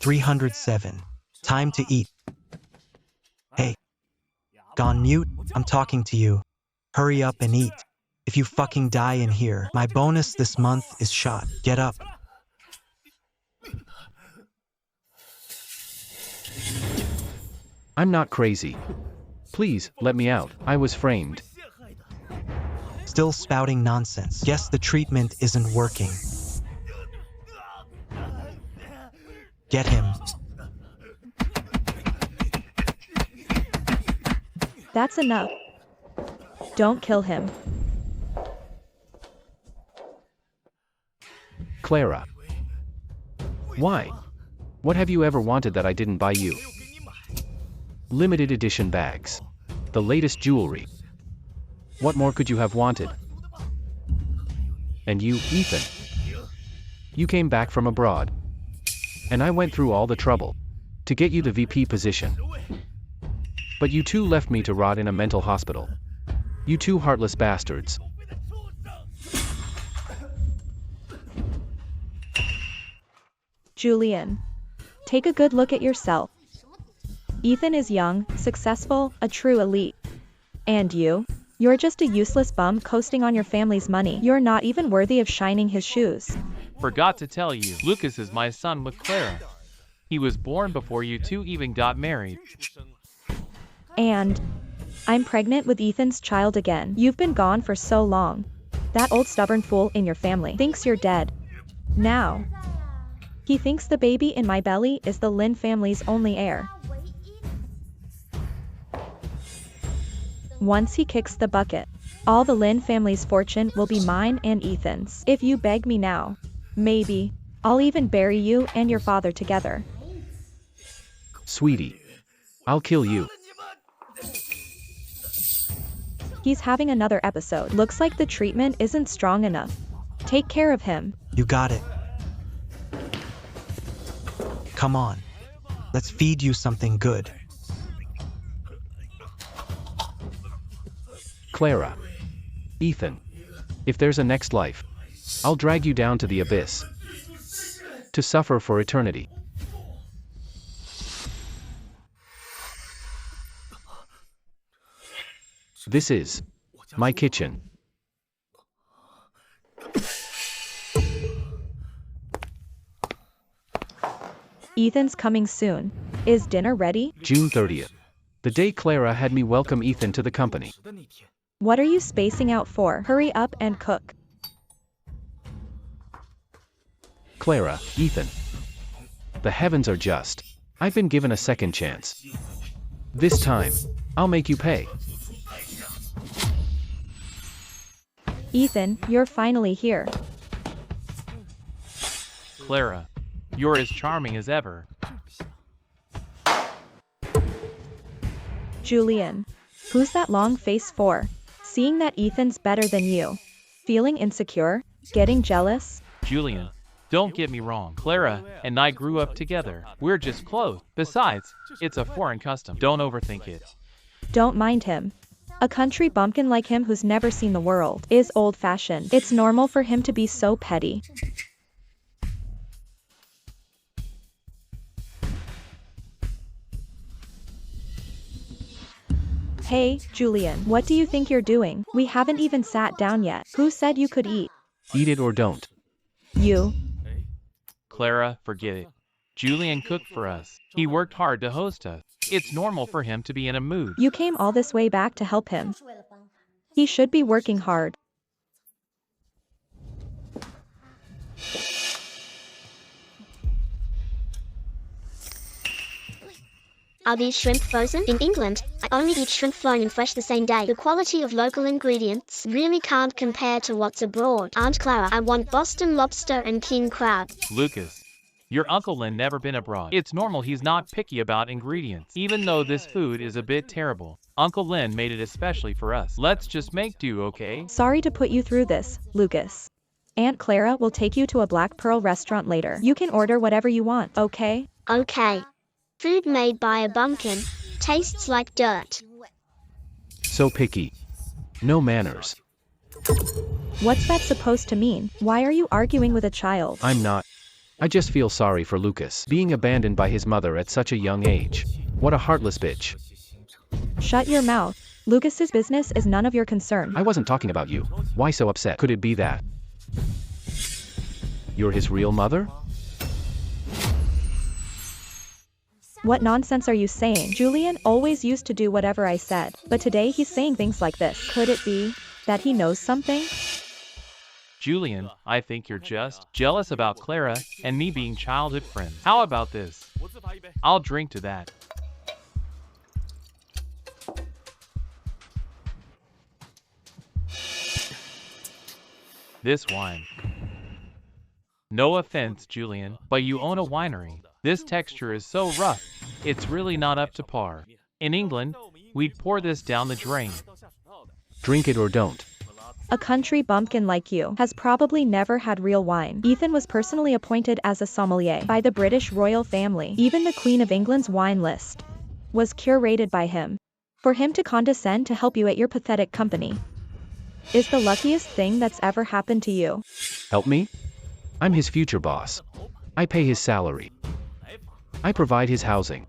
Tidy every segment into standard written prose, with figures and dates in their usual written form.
307. Time to eat. Hey. Gone mute, I'm talking to you. Hurry up and eat. If you fucking die in here, my bonus this month is shot. Get up. I'm not crazy. Please, let me out. I was framed. Still spouting nonsense. Guess the treatment isn't working. Get him. That's enough. Don't kill him. Clara. Why? What have you ever wanted that I didn't buy you? Limited edition bags. The latest jewelry. What more could you have wanted? And you, Ethan. You came back from abroad. And I went through all the trouble to get you the VP position. But you two left me to rot in a mental hospital. You two heartless bastards. Julian, take a good look at yourself. Ethan is young, successful, a true elite. And you're just a useless bum coasting on your family's money. You're not even worthy of shining his shoes. Forgot to tell you, Lucas is my son with Clara. He was born before you two even got married. And I'm pregnant with Ethan's child again. You've been gone for so long. That old stubborn fool in your family thinks you're dead. Now, he thinks the baby in my belly is the Lin family's only heir. Once he kicks the bucket, all the Lin family's fortune will be mine and Ethan's. If you beg me now, maybe I'll even bury you and your father together. Sweetie. I'll kill you. He's having another episode. Looks like the treatment isn't strong enough. Take care of him. You got it. Come on. Let's feed you something good. Clara. Ethan. If there's a next life, I'll drag you down to the abyss. To suffer for eternity. This is my kitchen. Ethan's coming soon. Is dinner ready? June 30th. The day Clara had me welcome Ethan to the company. What are you spacing out for? Hurry up and cook. Clara, Ethan. The heavens are just. I've been given a second chance. This time, I'll make you pay. Ethan, you're finally here. Clara, you're as charming as ever. Julian, who's that long face for? Seeing that Ethan's better than you. Feeling insecure? Getting jealous? Julian, don't get me wrong. Clara and I grew up together. We're just close. Besides, it's a foreign custom. Don't overthink it. Don't mind him. A country bumpkin like him who's never seen the world is old-fashioned. It's normal for him to be so petty. Hey, Julian, what do you think you're doing? We haven't even sat down yet. Who said you could eat? Eat it or don't. You. Clara, forget it. Julian cooked for us. He worked hard to host us. It's normal for him to be in a mood. You came all this way back to help him. He should be working hard. Are these shrimp frozen? In England, I only eat shrimp flown and fresh the same day. The quality of local ingredients really can't compare to what's abroad. Aunt Clara, I want Boston lobster and king crab. Lucas, your Uncle Lin never been abroad. It's normal he's not picky about ingredients. Even though this food is a bit terrible, Uncle Lin made it especially for us. Let's just make do, okay? Sorry to put you through this, Lucas. Aunt Clara will take you to a Black Pearl restaurant later. You can order whatever you want, okay? Okay. Food made by a bumpkin. Tastes like dirt. So picky. No manners. What's that supposed to mean? Why are you arguing with a child? I'm not. I just feel sorry for Lucas, being abandoned by his mother at such a young age. What a heartless bitch. Shut your mouth. Lucas's business is none of your concern. I wasn't talking about you. Why so upset? Could it be that you're his real mother? What nonsense are you saying? Julian always used to do whatever I said, but today he's saying things like this. Could it be that he knows something? Julian, I think you're just jealous about Clara and me being childhood friends. How about this? I'll drink to that. This wine. No offense, Julian, but you own a winery. This texture is so rough, it's really not up to par. In England, we'd pour this down the drain. Drink it or don't. A country bumpkin like you has probably never had real wine. Ethan was personally appointed as a sommelier by the British royal family. Even the Queen of England's wine list was curated by him. For him to condescend to help you at your pathetic company is the luckiest thing that's ever happened to you. Help me? I'm his future boss. I pay his salary. I provide his housing.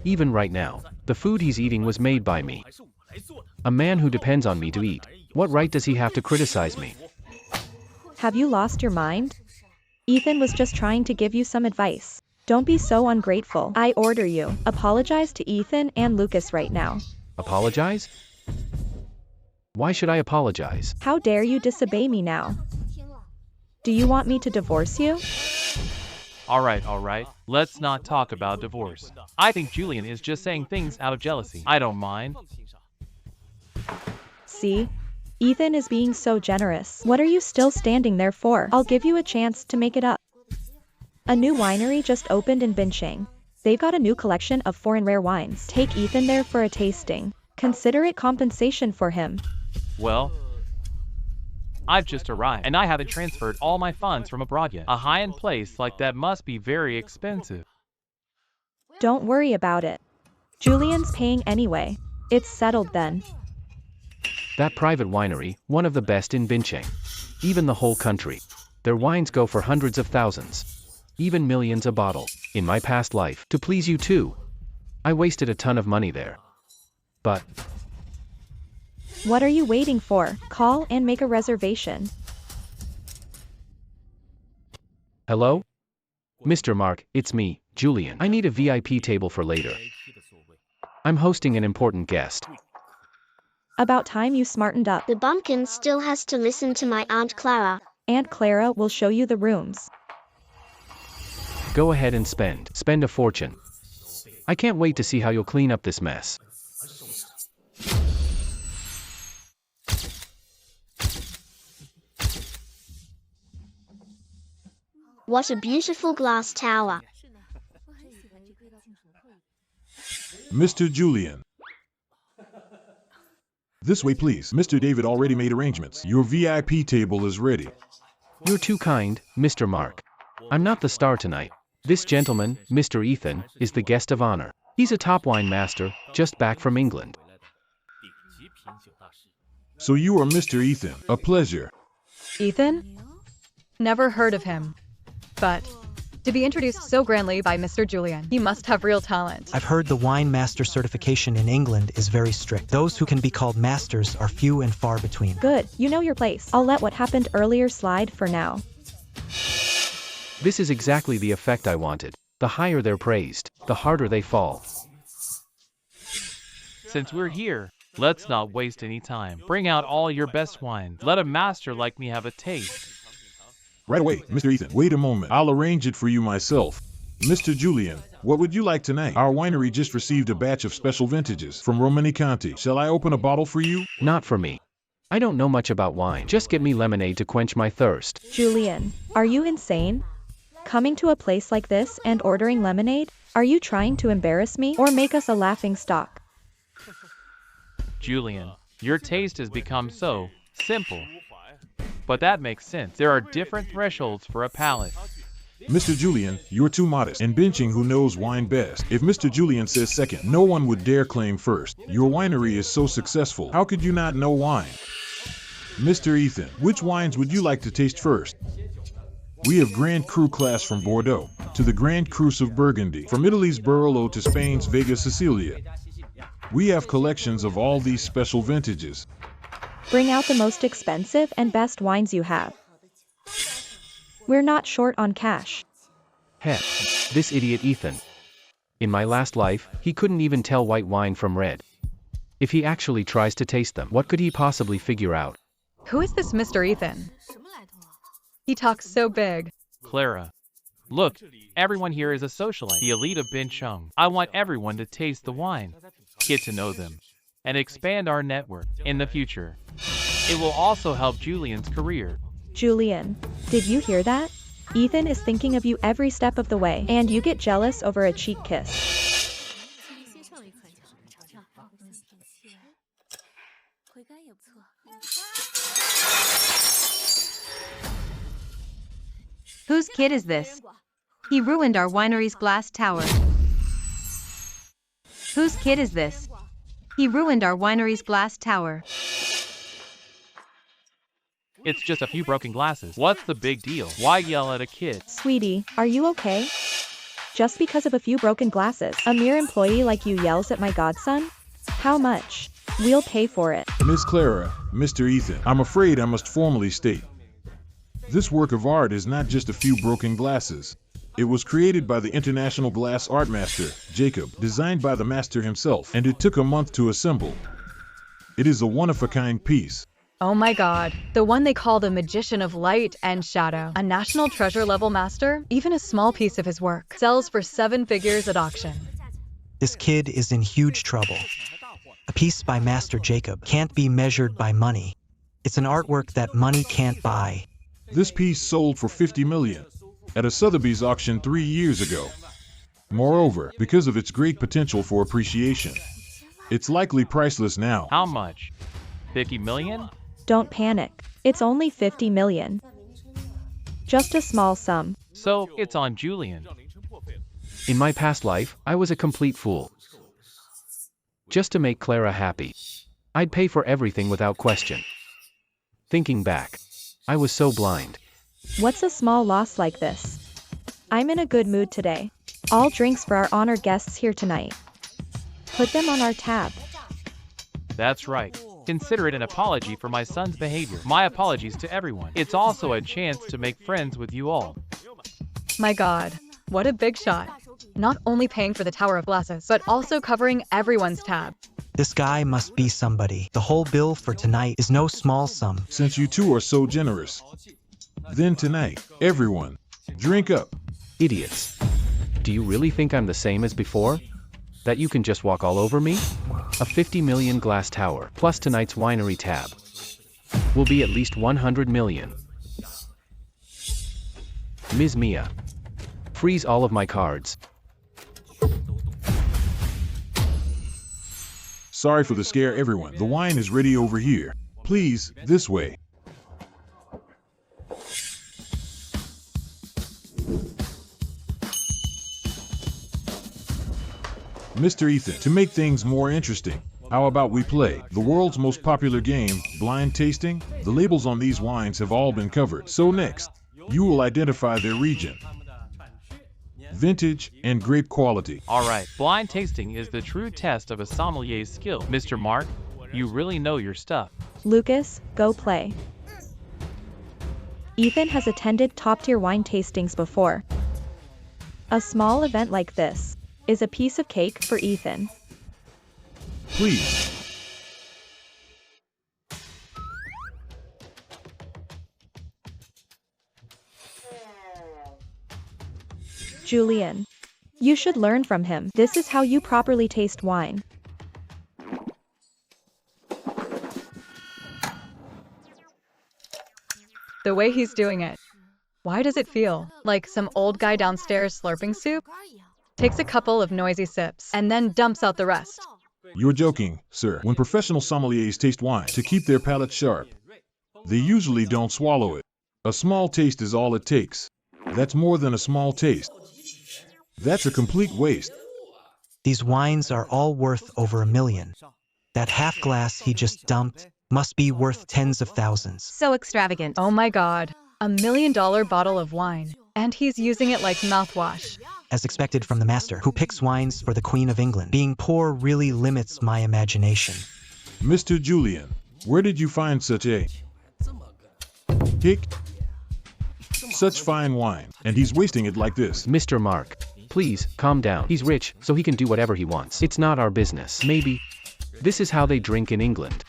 Even right now, the food he's eating was made by me. A man who depends on me to eat. What right does he have to criticize me? Have you lost your mind? Ethan was just trying to give you some advice. Don't be so ungrateful. I order you. Apologize to Ethan and Lucas right now. Apologize? Why should I apologize? How dare you disobey me now? Do you want me to divorce you? All right. Let's not talk about divorce. I think Julian is just saying things out of jealousy. I don't mind. See? Ethan is being so generous. What are you still standing there for? I'll give you a chance to make it up. A new winery just opened in Binchang. They've got a new collection of foreign rare wines. Take Ethan there for a tasting. Consider it compensation for him. Well, I've just arrived, and I haven't transferred all my funds from abroad yet. A high-end place like that must be very expensive. Don't worry about it. Julian's paying anyway. It's settled then. That private winery, one of the best in Binchang. Even the whole country. Their wines go for hundreds of thousands. Even millions a bottle. In my past life, to please you too. I wasted a ton of money there. But what are you waiting for? Call and make a reservation. hello? Mr. Mark, it's me, Julian. I need a VIP table for later. I'm hosting an important guest. About time you smartened up. The bumpkin still has to listen to my Aunt Clara. Aunt Clara will show you the rooms. Go ahead and spend a fortune. I can't wait to see how you'll clean up this mess. What a beautiful glass tower. Mr. Julian. This way, please. Mr. David already made arrangements. Your VIP table is ready. You're too kind, Mr. Mark. I'm not the star tonight. This gentleman, Mr. Ethan, is the guest of honor. He's a top wine master, just back from England. So you are Mr. Ethan. A pleasure. Ethan? Never heard of him. But to be introduced so grandly by Mr. Julian, he must have real talent. I've heard the wine master certification in England is very strict. Those who can be called masters are few and far between. Good, you know your place. I'll let what happened earlier slide for now. This is exactly the effect I wanted. The higher they're praised, the harder they fall. Since we're here, let's not waste any time. Bring out all your best wines. Let a master like me have a taste. Right away, Mr. Ethan. Wait a moment. I'll arrange it for you myself. Mr. Julian, what would you like tonight? Our winery just received a batch of special vintages from Romani County. Shall I open a bottle for you? Not for me. I don't know much about wine. Just get me lemonade to quench my thirst. Julian, are you insane? Coming to a place like this and ordering lemonade? Are you trying to embarrass me or make us a laughing stock? Julian, your taste has become so simple. But that makes sense. There are different thresholds for a palate. Mr. Julian, you're too modest. And benching who knows wine best. If Mr. Julian says second, no one would dare claim first. Your winery is so successful. How could you not know wine? Mr. Ethan, which wines would you like to taste first? We have Grand Cru class from Bordeaux to the Grand Cru of Burgundy, from Italy's Barolo to Spain's Vega Sicilia. We have collections of all these special vintages. Bring out the most expensive and best wines you have. We're not short on cash. Heh, this idiot Ethan. In my last life, he couldn't even tell white wine from red. If he actually tries to taste them, what could he possibly figure out? Who is this Mr. Ethan? He talks so big. Clara. Look, everyone here is a socialite, the elite of Bincheng. I want everyone to taste the wine, get to know them, and expand our network in the future. It will also help Julian's career. Julian, did you hear that? Ethan is thinking of you every step of the way, and you get jealous over a cheek kiss. Whose kid is this? He ruined our winery's glass tower. Whose kid is this? He ruined our winery's glass tower. It's just a few broken glasses. What's the big deal? Why yell at a kid? Sweetie, are you okay? Just because of a few broken glasses, a mere employee like you yells at my godson? How much? We'll pay for it. Miss Clara, Mr. Ethan, I'm afraid I must formally state. This work of art is not just a few broken glasses. It was created by the international glass art master, Jacob, designed by the master himself, and it took a month to assemble. It is a one-of-a-kind piece. Oh my god, the one they call the magician of light and shadow. A national treasure level master, even a small piece of his work, sells for 7 figures at auction. This kid is in huge trouble. A piece by Master Jacob can't be measured by money. It's an artwork that money can't buy. This piece sold for 50 million at a Sotheby's auction 3 years ago. Moreover, because of its great potential for appreciation, it's likely priceless now. How much? 50 million? Don't panic. It's only 50 million. Just a small sum. So, it's on Julian. In my past life, I was a complete fool. Just to make Clara happy, I'd pay for everything without question. Thinking back, I was so blind. What's a small loss like this? I'm in a good mood today. All drinks for our honored guests here tonight. Put them on our tab. That's right. Consider it an apology for my son's behavior. My apologies to everyone. It's also a chance to make friends with you all. My god, what a big shot. Not only paying for the Tower of Glasses, but also covering everyone's tab. This guy must be somebody. The whole bill for tonight is no small sum. Since you two are so generous, then tonight, everyone, drink up. Idiots. Do you really think I'm the same as before? That you can just walk all over me? A 50 million glass tower, plus tonight's winery tab, will be at least 100 million. Ms. Mia, freeze all of my cards. Sorry for the scare, everyone. The wine is ready over here. Please, this way. Mr. Ethan, to make things more interesting, how about we play the world's most popular game, blind tasting? The labels on these wines have all been covered. So next, you will identify their region, vintage, and grape quality. Alright, blind tasting is the true test of a sommelier's skill. Mr. Mark, you really know your stuff. Lucas, go play. Ethan has attended top-tier wine tastings before. A small event like this is a piece of cake for Ethan. Please. Julian, you should learn from him. This is how you properly taste wine. The way he's doing it. Why does it feel like some old guy downstairs slurping soup? Takes a couple of noisy sips and then dumps out the rest. You're joking, sir. When professional sommeliers taste wine to keep their palate sharp, they usually don't swallow it. A small taste is all it takes. That's more than a small taste. That's a complete waste. These wines are all worth over $1 million. That half glass he just dumped must be worth tens of thousands. So extravagant. Oh my god. $1 million bottle of wine, and he's using it like mouthwash. As expected from the master, who picks wines for the Queen of England. Being poor really limits my imagination. Mr. Julian, where did you find such a such fine wine, and he's wasting it like this? Mr. Mark, please, calm down. He's rich, so he can do whatever he wants. It's not our business. Maybe. This is how they drink in England.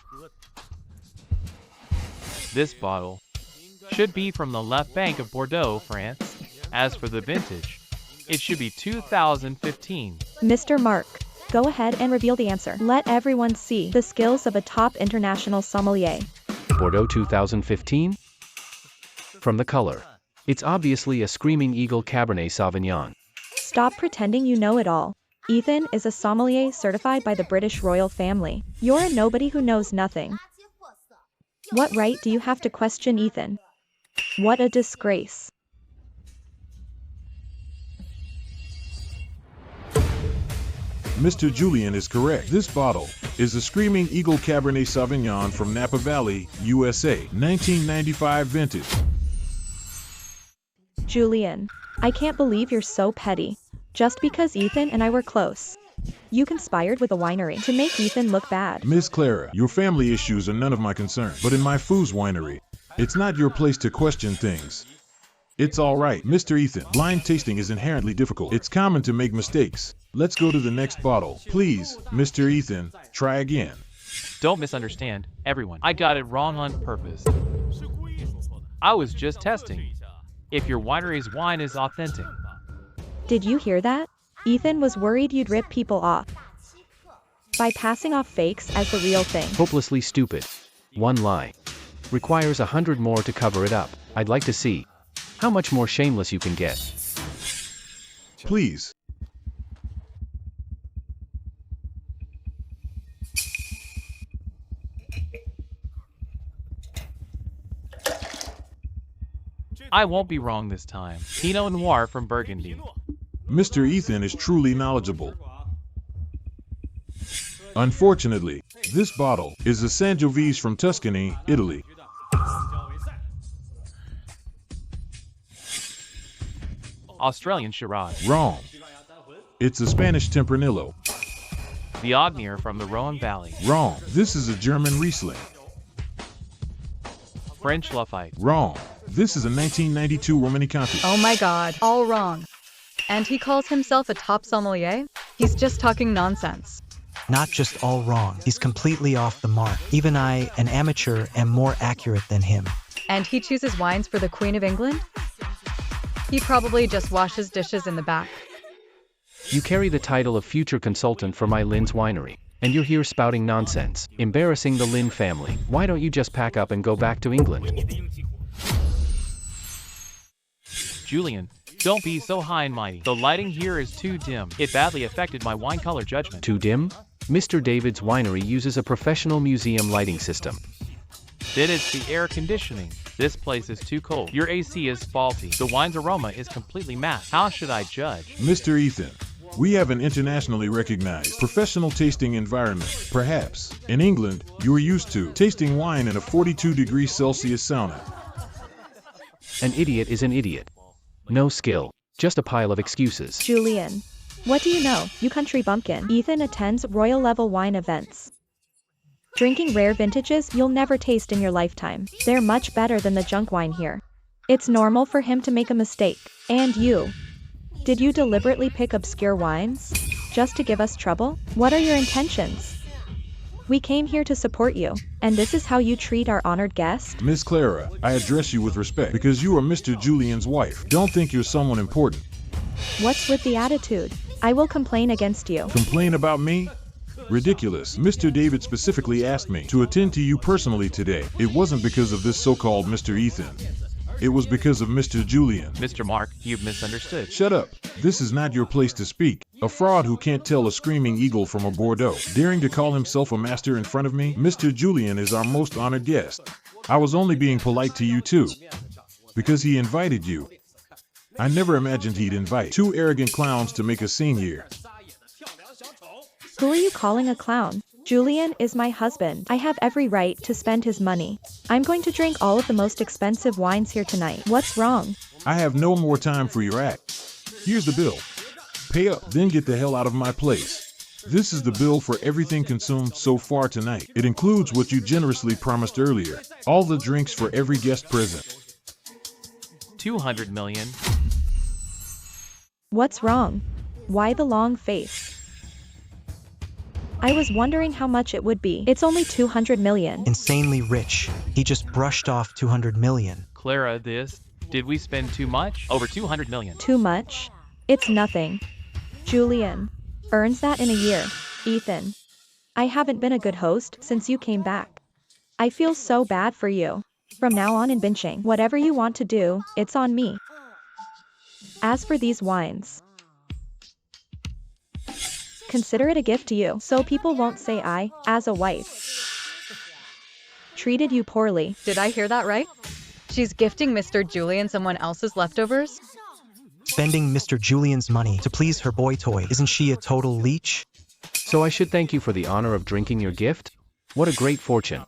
This bottle should be from the left bank of Bordeaux, France. As for the vintage, it should be 2015. Mr. Mark, go ahead and reveal the answer. Let everyone see the skills of a top international sommelier. Bordeaux 2015? From the color, it's obviously a Screaming Eagle Cabernet Sauvignon. Stop pretending you know it all. Ethan is a sommelier certified by the British royal family. You're a nobody who knows nothing. What right do you have to question Ethan? What a disgrace. Mr. Julian is correct. This bottle is a Screaming Eagle Cabernet Sauvignon from Napa Valley, USA, 1995 vintage. Julian, I can't believe you're so petty. Just because Ethan and I were close, you conspired with a winery to make Ethan look bad. Miss Clara, your family issues are none of my concern. But in my food's winery, it's not your place to question things. It's all right, Mr. Ethan. Blind tasting is inherently difficult. It's common to make mistakes. Let's go to the next bottle. Please, Mr. Ethan, try again. Don't misunderstand, everyone. I got it wrong on purpose. I was just testing if your winery's wine is authentic. Did you hear that? Ethan was worried you'd rip people off by passing off fakes as the real thing. Hopelessly stupid. One lie requires 100 more to cover it up. I'd like to see how much more shameless you can get. Please. I won't be wrong this time. Pinot Noir from Burgundy. Mr. Ethan is truly knowledgeable. Unfortunately, this bottle is a Sangiovese from Tuscany, Italy. Australian Shiraz. Wrong. It's a Spanish Tempranillo. Viognier from the Rhone Valley. Wrong. This is a German Riesling. French Lafite. Wrong. This is a 1992 Romanée-Conti. Oh my god, all wrong. And he calls himself a top sommelier? He's just talking nonsense. Not just all wrong, he's completely off the mark. Even I, an amateur, am more accurate than him. And he chooses wines for the Queen of England? He probably just washes dishes in the back. You carry the title of future consultant for my Lynn's winery, and you're here spouting nonsense, embarrassing the Lynn family. Why don't you just pack up and go back to England? Julian, don't be so high and mighty. The lighting here is too dim. It badly affected my wine color judgment. Too dim? Mr. David's winery uses a professional museum lighting system. Then it's the air conditioning. This place is too cold. Your AC is faulty. The wine's aroma is completely masked. How should I judge? Mr. Ethan, we have an internationally recognized professional tasting environment. Perhaps, in England, you are used to tasting wine in a 42 Celsius sauna. An idiot is an idiot. No skill, just a pile of excuses. Julian, what do you know, you country bumpkin? Ethan attends royal level wine events. Drinking rare vintages you'll never taste in your lifetime. They're much better than the junk wine here. It's normal for him to make a mistake. And you? Did you deliberately pick obscure wines? Just to give us trouble? What are your intentions? We came here to support you, and this is how you treat our honored guest? Miss Clara, I address you with respect because you are Mr. Julian's wife. Don't think you're someone important. What's with the attitude? I will complain against you. Complain about me? Ridiculous. Mr. David specifically asked me to attend to you personally today. It wasn't because of this so-called Mr. Ethan. It was because of Mr. Julian. Mr. Mark, you've misunderstood. Shut up. This is not your place to speak. A fraud who can't tell a screaming eagle from a Bordeaux. Daring to call himself a master in front of me? Mr. Julian is our most honored guest. I was only being polite to you too. Because he invited you. I never imagined he'd invite two arrogant clowns to make a scene here. Who are you calling a clown? Julian is my husband. I have every right to spend his money. I'm going to drink all of the most expensive wines here tonight. What's wrong? I have no more time for your act. Here's the bill. Pay up, then get the hell out of my place. This is the bill for everything consumed so far tonight. It includes what you generously promised earlier. All the drinks for every guest present. 200 million. What's wrong? Why the long face? I was wondering how much it would be. It's only 200 million. Insanely rich. He just brushed off 200 million. Clara, did we spend too much? Over 200 million. Too much? It's nothing. Julian earns that in a year. Ethan, I haven't been a good host since you came back. I feel so bad for you. From now on in benching, whatever you want to do, it's on me. As for these wines, consider it a gift to you, so people won't say I, as a wife, treated you poorly. Did I hear that right? She's gifting Mr. Julian someone else's leftovers? Spending Mr. Julian's money to please her boy toy. Isn't she a total leech? So I should thank you for the honor of drinking your gift? What a great fortune.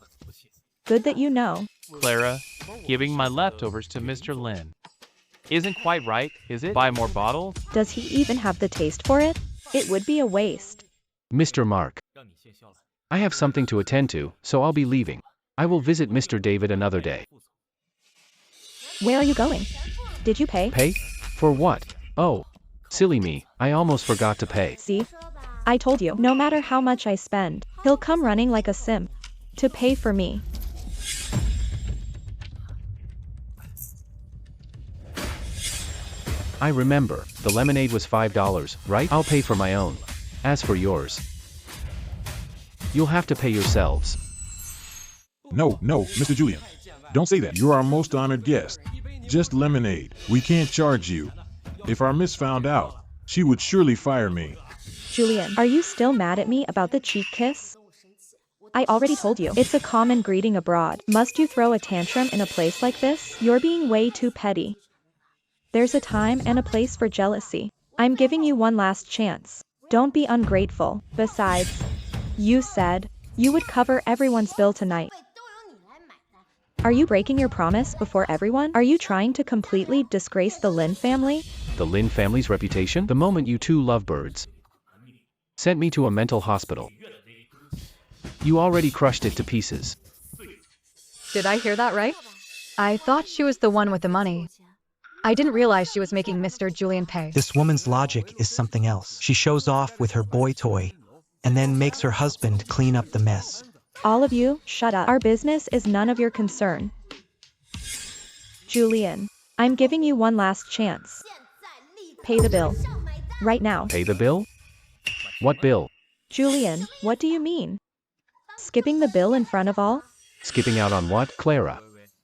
Good that you know. Clara, giving my leftovers to Mr. Lin isn't quite right, is it? Buy more bottles? Does he even have the taste for it? It would be a waste. Mr. Mark, I have something to attend to, so I'll be leaving. I will visit Mr. David another day. Where are you going? Did you pay? Pay? For what? Oh, silly me, I almost forgot to pay. See? I told you, no matter how much I spend, he'll come running like a simp to pay for me. I remember, the lemonade was $5, right? I'll pay for my own. As for yours, you'll have to pay yourselves. No, Mr. Julian. Don't say that. You're our most honored guest. Just lemonade. We can't charge you. If our miss found out, she would surely fire me. Julian, are you still mad at me about the cheek kiss? I already told you, it's a common greeting abroad. Must you throw a tantrum in a place like this? You're being way too petty. There's a time and a place for jealousy. I'm giving you one last chance. Don't be ungrateful. Besides, you said you would cover everyone's bill tonight. Are you breaking your promise before everyone? Are you trying to completely disgrace the Lin family? The Lin family's reputation? The moment you two lovebirds sent me to a mental hospital, you already crushed it to pieces. Did I hear that right? I thought she was the one with the money. I didn't realize she was making Mr. Julian pay. This woman's logic is something else. She shows off with her boy toy, and then makes her husband clean up the mess. All of you, shut up. Our business is none of your concern. Julian, I'm giving you one last chance. Pay the bill. Right now. Pay the bill? What bill? Julian, what do you mean? Skipping the bill in front of all? Skipping out on what? Clara,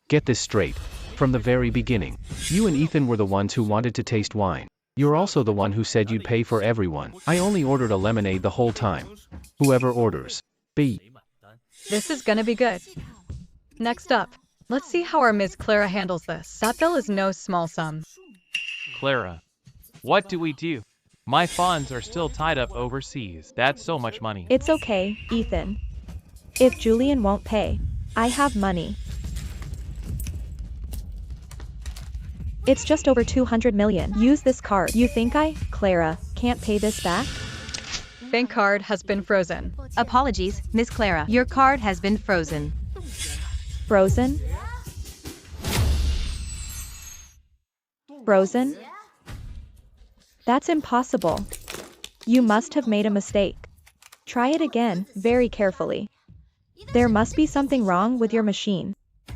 get this straight. From the very beginning, you and Ethan were the ones who wanted to taste wine. You're also the one who said you'd pay for everyone. I only ordered a lemonade the whole time. Whoever orders, B. This is gonna be good. Next up, let's see how our Ms. Clara handles this. That bill is no small sum. Clara, what do we do? My funds are still tied up overseas. That's so much money. It's okay, Ethan. If Julian won't pay, I have money. It's just over 200 million. Use this card. You think I, Clara, can't pay this back? Bank card has been frozen. Apologies, Miss Clara. Your card has been frozen. Frozen? Frozen? That's impossible. You must have made a mistake. Try it again, very carefully. There must be something wrong with your machine.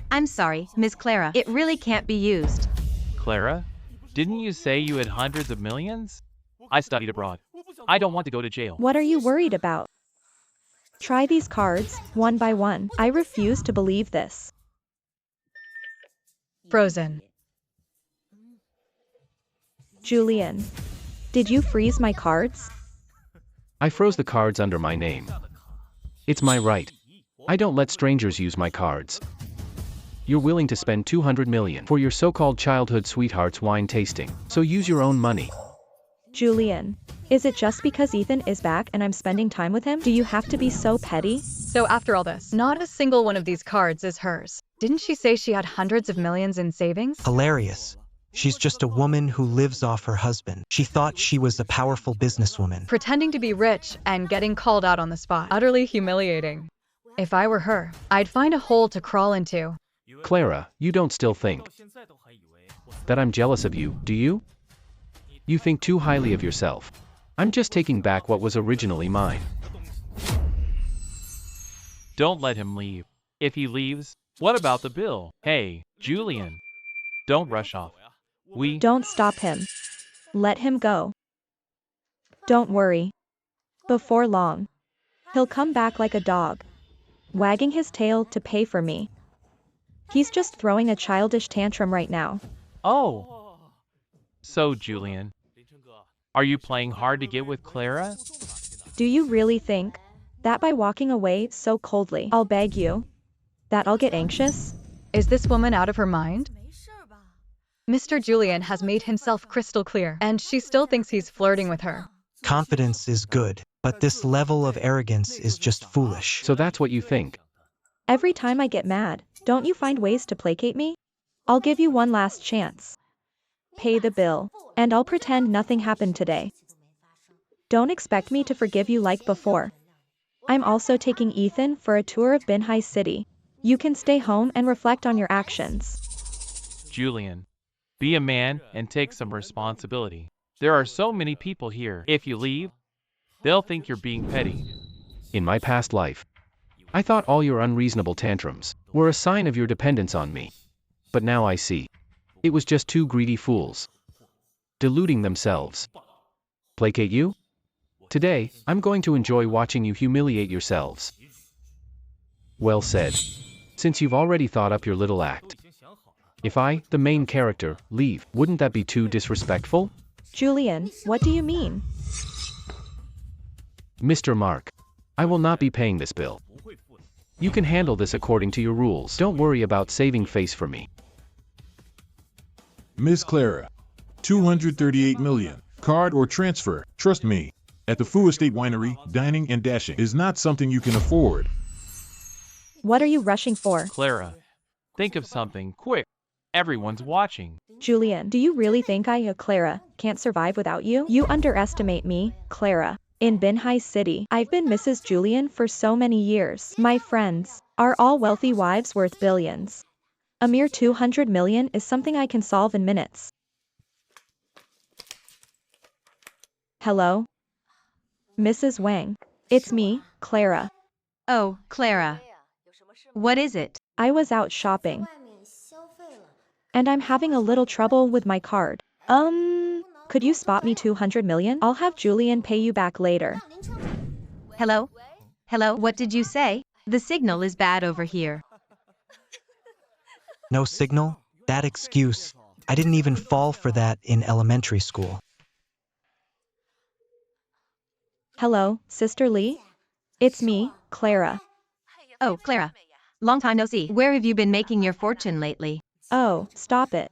I'm sorry, Miss Clara. It really can't be used. Clara, didn't you say you had hundreds of millions? I studied abroad. I don't want to go to jail. What are you worried about? Try these cards, one by one. I refuse to believe this. Frozen. Julian, did you freeze my cards? I froze the cards under my name. It's my right. I don't let strangers use my cards. You're willing to spend 200 million for your so-called childhood sweetheart's wine tasting, so use your own money. Julian, Is it just because Ethan is back and I'm spending time with him? Do you have to be so petty? So after all this, not a single one of these cards is hers. Didn't she say she had hundreds of millions in savings? Hilarious. She's just a woman who lives off her husband. She thought she was a powerful businesswoman. Pretending to be rich and getting called out on the spot. Utterly humiliating. If I were her, I'd find a hole to crawl into. Clara, you don't still think that I'm jealous of you, do you? You think too highly of yourself. I'm just taking back what was originally mine. Don't let him leave. If he leaves, what about the bill? Hey, Julian. Don't rush off. Don't stop him. Let him go. Don't worry. Before long, he'll come back like a dog, wagging his tail to pay for me. He's just throwing a childish tantrum right now. Oh. So, Julian, are you playing hard to get with Clara? Do you really think that by walking away so coldly, I'll beg you, that I'll get anxious? Is this woman out of her mind? Mr. Julian has made himself crystal clear, and she still thinks he's flirting with her. Confidence is good, but this level of arrogance is just foolish. So that's what you think. Every time I get mad, don't you find ways to placate me? I'll give you one last chance. Pay the bill, and I'll pretend nothing happened today. Don't expect me to forgive you like before. I'm also taking Ethan for a tour of Binhai City. You can stay home and reflect on your actions. Julian, be a man and take some responsibility. There are so many people here. If you leave, they'll think you're being petty. In my past life, I thought all your unreasonable tantrums were a sign of your dependence on me. But now I see. It was just two greedy fools, deluding themselves. Placate you? Today, I'm going to enjoy watching you humiliate yourselves. Well said. Since you've already thought up your little act. If I, the main character, leave, wouldn't that be too disrespectful? Julian, what do you mean? Mr. Mark, I will not be paying this bill. You can handle this according to your rules. Don't worry about saving face for me. Miss Clara, 238 million. Card or transfer. Trust me. At the Fu Estate Winery, dining and dashing is not something you can afford. What are you rushing for? Clara, think of something quick. Everyone's watching. Julian, do you really think I, Clara, can't survive without you? You underestimate me, Clara. In Binhai City, I've been Mrs. Julian for so many years. My friends are all wealthy wives worth billions. A mere 200 million is something I can solve in minutes. Hello? Mrs. Wang. It's me, Clara. Oh, Clara. What is it? I was out shopping, and I'm having a little trouble with my card. Could you spot me 200 million? I'll have Julian pay you back later. Hello? Hello, what did you say? The signal is bad over here. No signal? That excuse. I didn't even fall for that in elementary school. Hello, Sister Lee? It's me, Clara. Oh, Clara. Long time no see. Where have you been making your fortune lately? Oh, stop it.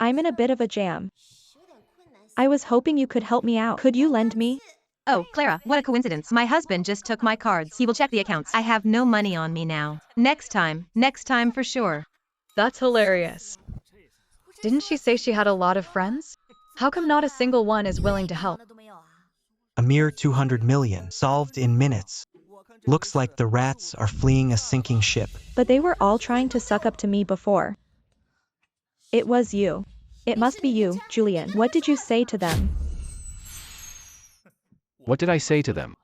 I'm in a bit of a jam. I was hoping you could help me out. Could you lend me? Oh, Clara, what a coincidence. My husband just took my cards. He will check the accounts. I have no money on me now. Next time for sure. That's hilarious. Didn't she say she had a lot of friends? How come not a single one is willing to help? A mere 200 million, solved in minutes. Looks like the rats are fleeing a sinking ship. But they were all trying to suck up to me before. It was you. It must be you, Julian. What did you say to them? What did I say to them?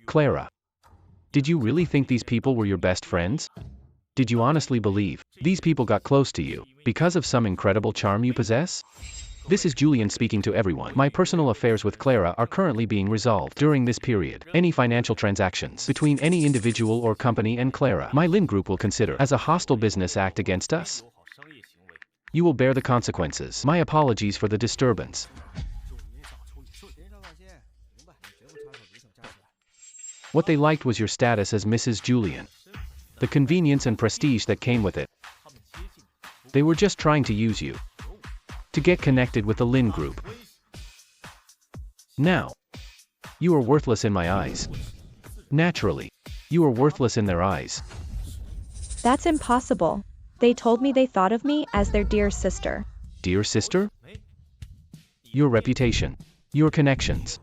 Clara, did you really think these people were your best friends? Did you honestly believe these people got close to you because of some incredible charm you possess? This is Julian speaking to everyone. My personal affairs with Clara are currently being resolved during this period. Any financial transactions between any individual or company and Clara, my Lin Group will consider as a hostile business act against us. You will bear the consequences. My apologies for the disturbance. What they liked was your status as Mrs. Julian. The convenience and prestige that came with it. They were just trying to use you to get connected with the Lin Group. Now. You are worthless in my eyes. Naturally. You are worthless in their eyes. That's impossible. They told me they thought of me as their dear sister. Dear sister? Your reputation. Your connections.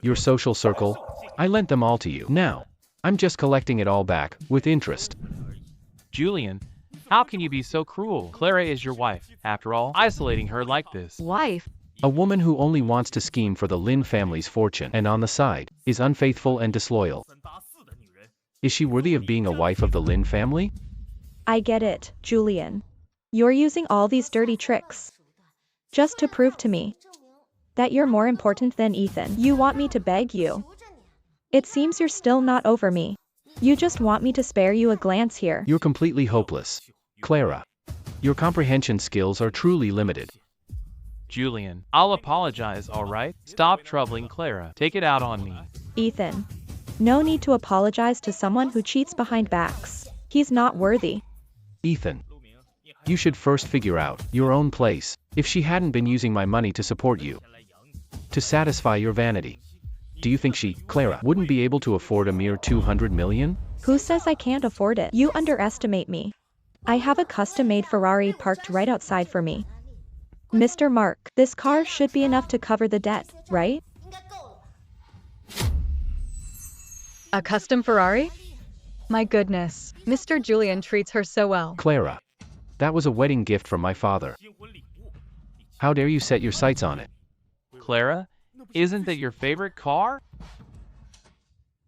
Your social circle. I lent them all to you. Now. I'm just collecting it all back, with interest. Julian, how can you be so cruel? Clara is your wife, after all, isolating her like this. Wife? A woman who only wants to scheme for the Lin family's fortune and on the side, is unfaithful and disloyal. Is she worthy of being a wife of the Lin family? I get it, Julian. You're using all these dirty tricks. Just to prove to me that you're more important than Ethan. You want me to beg you. It seems you're still not over me. You just want me to spare you a glance here. You're completely hopeless. Clara. Your comprehension skills are truly limited. Julian, I'll apologize, alright? Stop troubling Clara. Take it out on me. Ethan. No need to apologize to someone who cheats behind backs. He's not worthy. Ethan. You should first figure out your own place. If she hadn't been using my money to support you, to satisfy your vanity, do you think she, Clara, wouldn't be able to afford a mere 200 million? Who says I can't afford it? You underestimate me. I have a custom-made Ferrari parked right outside for me. Mr. Mark, this car should be enough to cover the debt, right? A custom Ferrari? My goodness, Mr. Julian treats her so well. Clara. That was a wedding gift from my father. How dare you set your sights on it? Clara, isn't that your favorite car?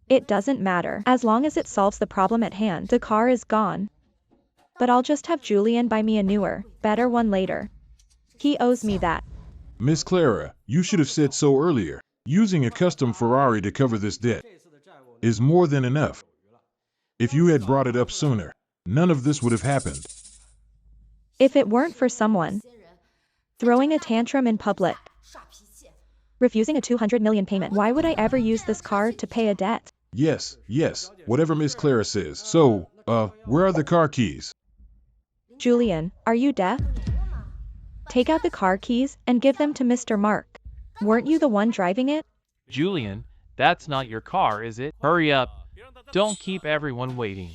It doesn't matter. As long as it solves the problem at hand, the car is gone. But I'll just have Julian buy me a newer, better one later. He owes me that. Miss Clara, you should have said so earlier. Using a custom Ferrari to cover this debt is more than enough. If you had brought it up sooner, none of this would have happened. If it weren't for someone throwing a tantrum in public, refusing a 200 million payment, why would I ever use this car to pay a debt? Yes, whatever Miss Clara says. So, where are the car keys? Julian, are you deaf? Take out the car keys and give them to Mr. Mark. Weren't you the one driving it? Julian, that's not your car, is it? Hurry up. Don't keep everyone waiting.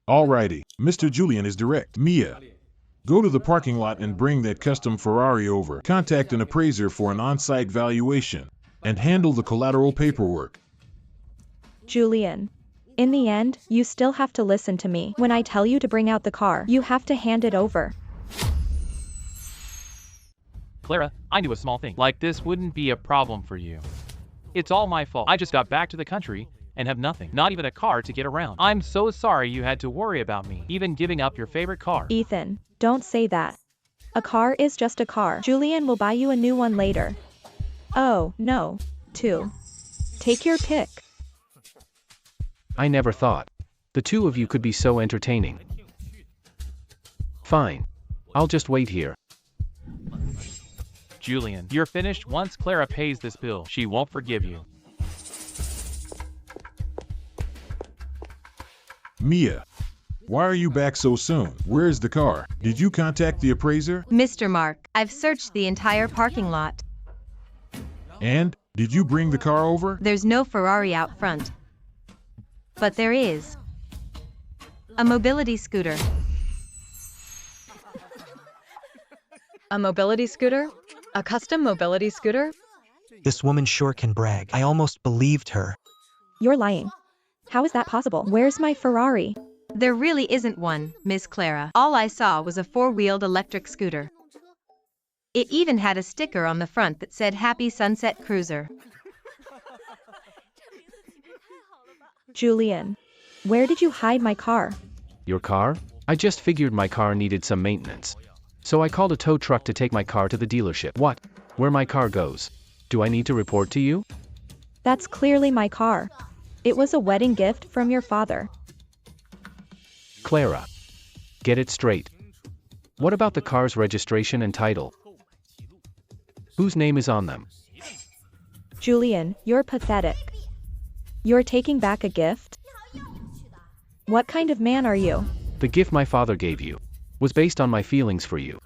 Alrighty, Mr. Julian is direct. Mia, go to the parking lot and bring that custom Ferrari over. Contact an appraiser for an on-site valuation and handle the collateral paperwork. Julian, in the end, you still have to listen to me. When I tell you to bring out the car, you have to hand it over. Clara, I knew a small thing like this wouldn't be a problem for you. It's all my fault. I just got back to the country and have nothing, not even a car to get around. I'm so sorry you had to worry about me, even giving up your favorite car. Ethan, don't say that. A car is just a car. Julian will buy you a new one later. Oh, no. 2. Take your pick. I never thought the two of you could be so entertaining. Fine. I'll just wait here. Julian, you're finished. Once Clara pays this bill, she won't forgive you. Mia, why are you back so soon? Where's the car? Did you contact the appraiser? Mr. Mark, I've searched the entire parking lot. And, did you bring the car over? There's no Ferrari out front. But there is a mobility scooter. A mobility scooter? A custom mobility scooter? This woman sure can brag. I almost believed her. You're lying. How is that possible? Where's my Ferrari? There really isn't one, Miss Clara. All I saw was a 4-wheeled electric scooter. It even had a sticker on the front that said Happy Sunset Cruiser. Julian, where did you hide my car? Your car? I just figured my car needed some maintenance. So I called a tow truck to take my car to the dealership. What? Where my car goes? Do I need to report to you? That's clearly my car. It was a wedding gift from your father. Clara. Get it straight. What about the car's registration and title? Whose name is on them? Julian, you're pathetic. You're taking back a gift? What kind of man are you? The gift my father gave you was based on my feelings for you.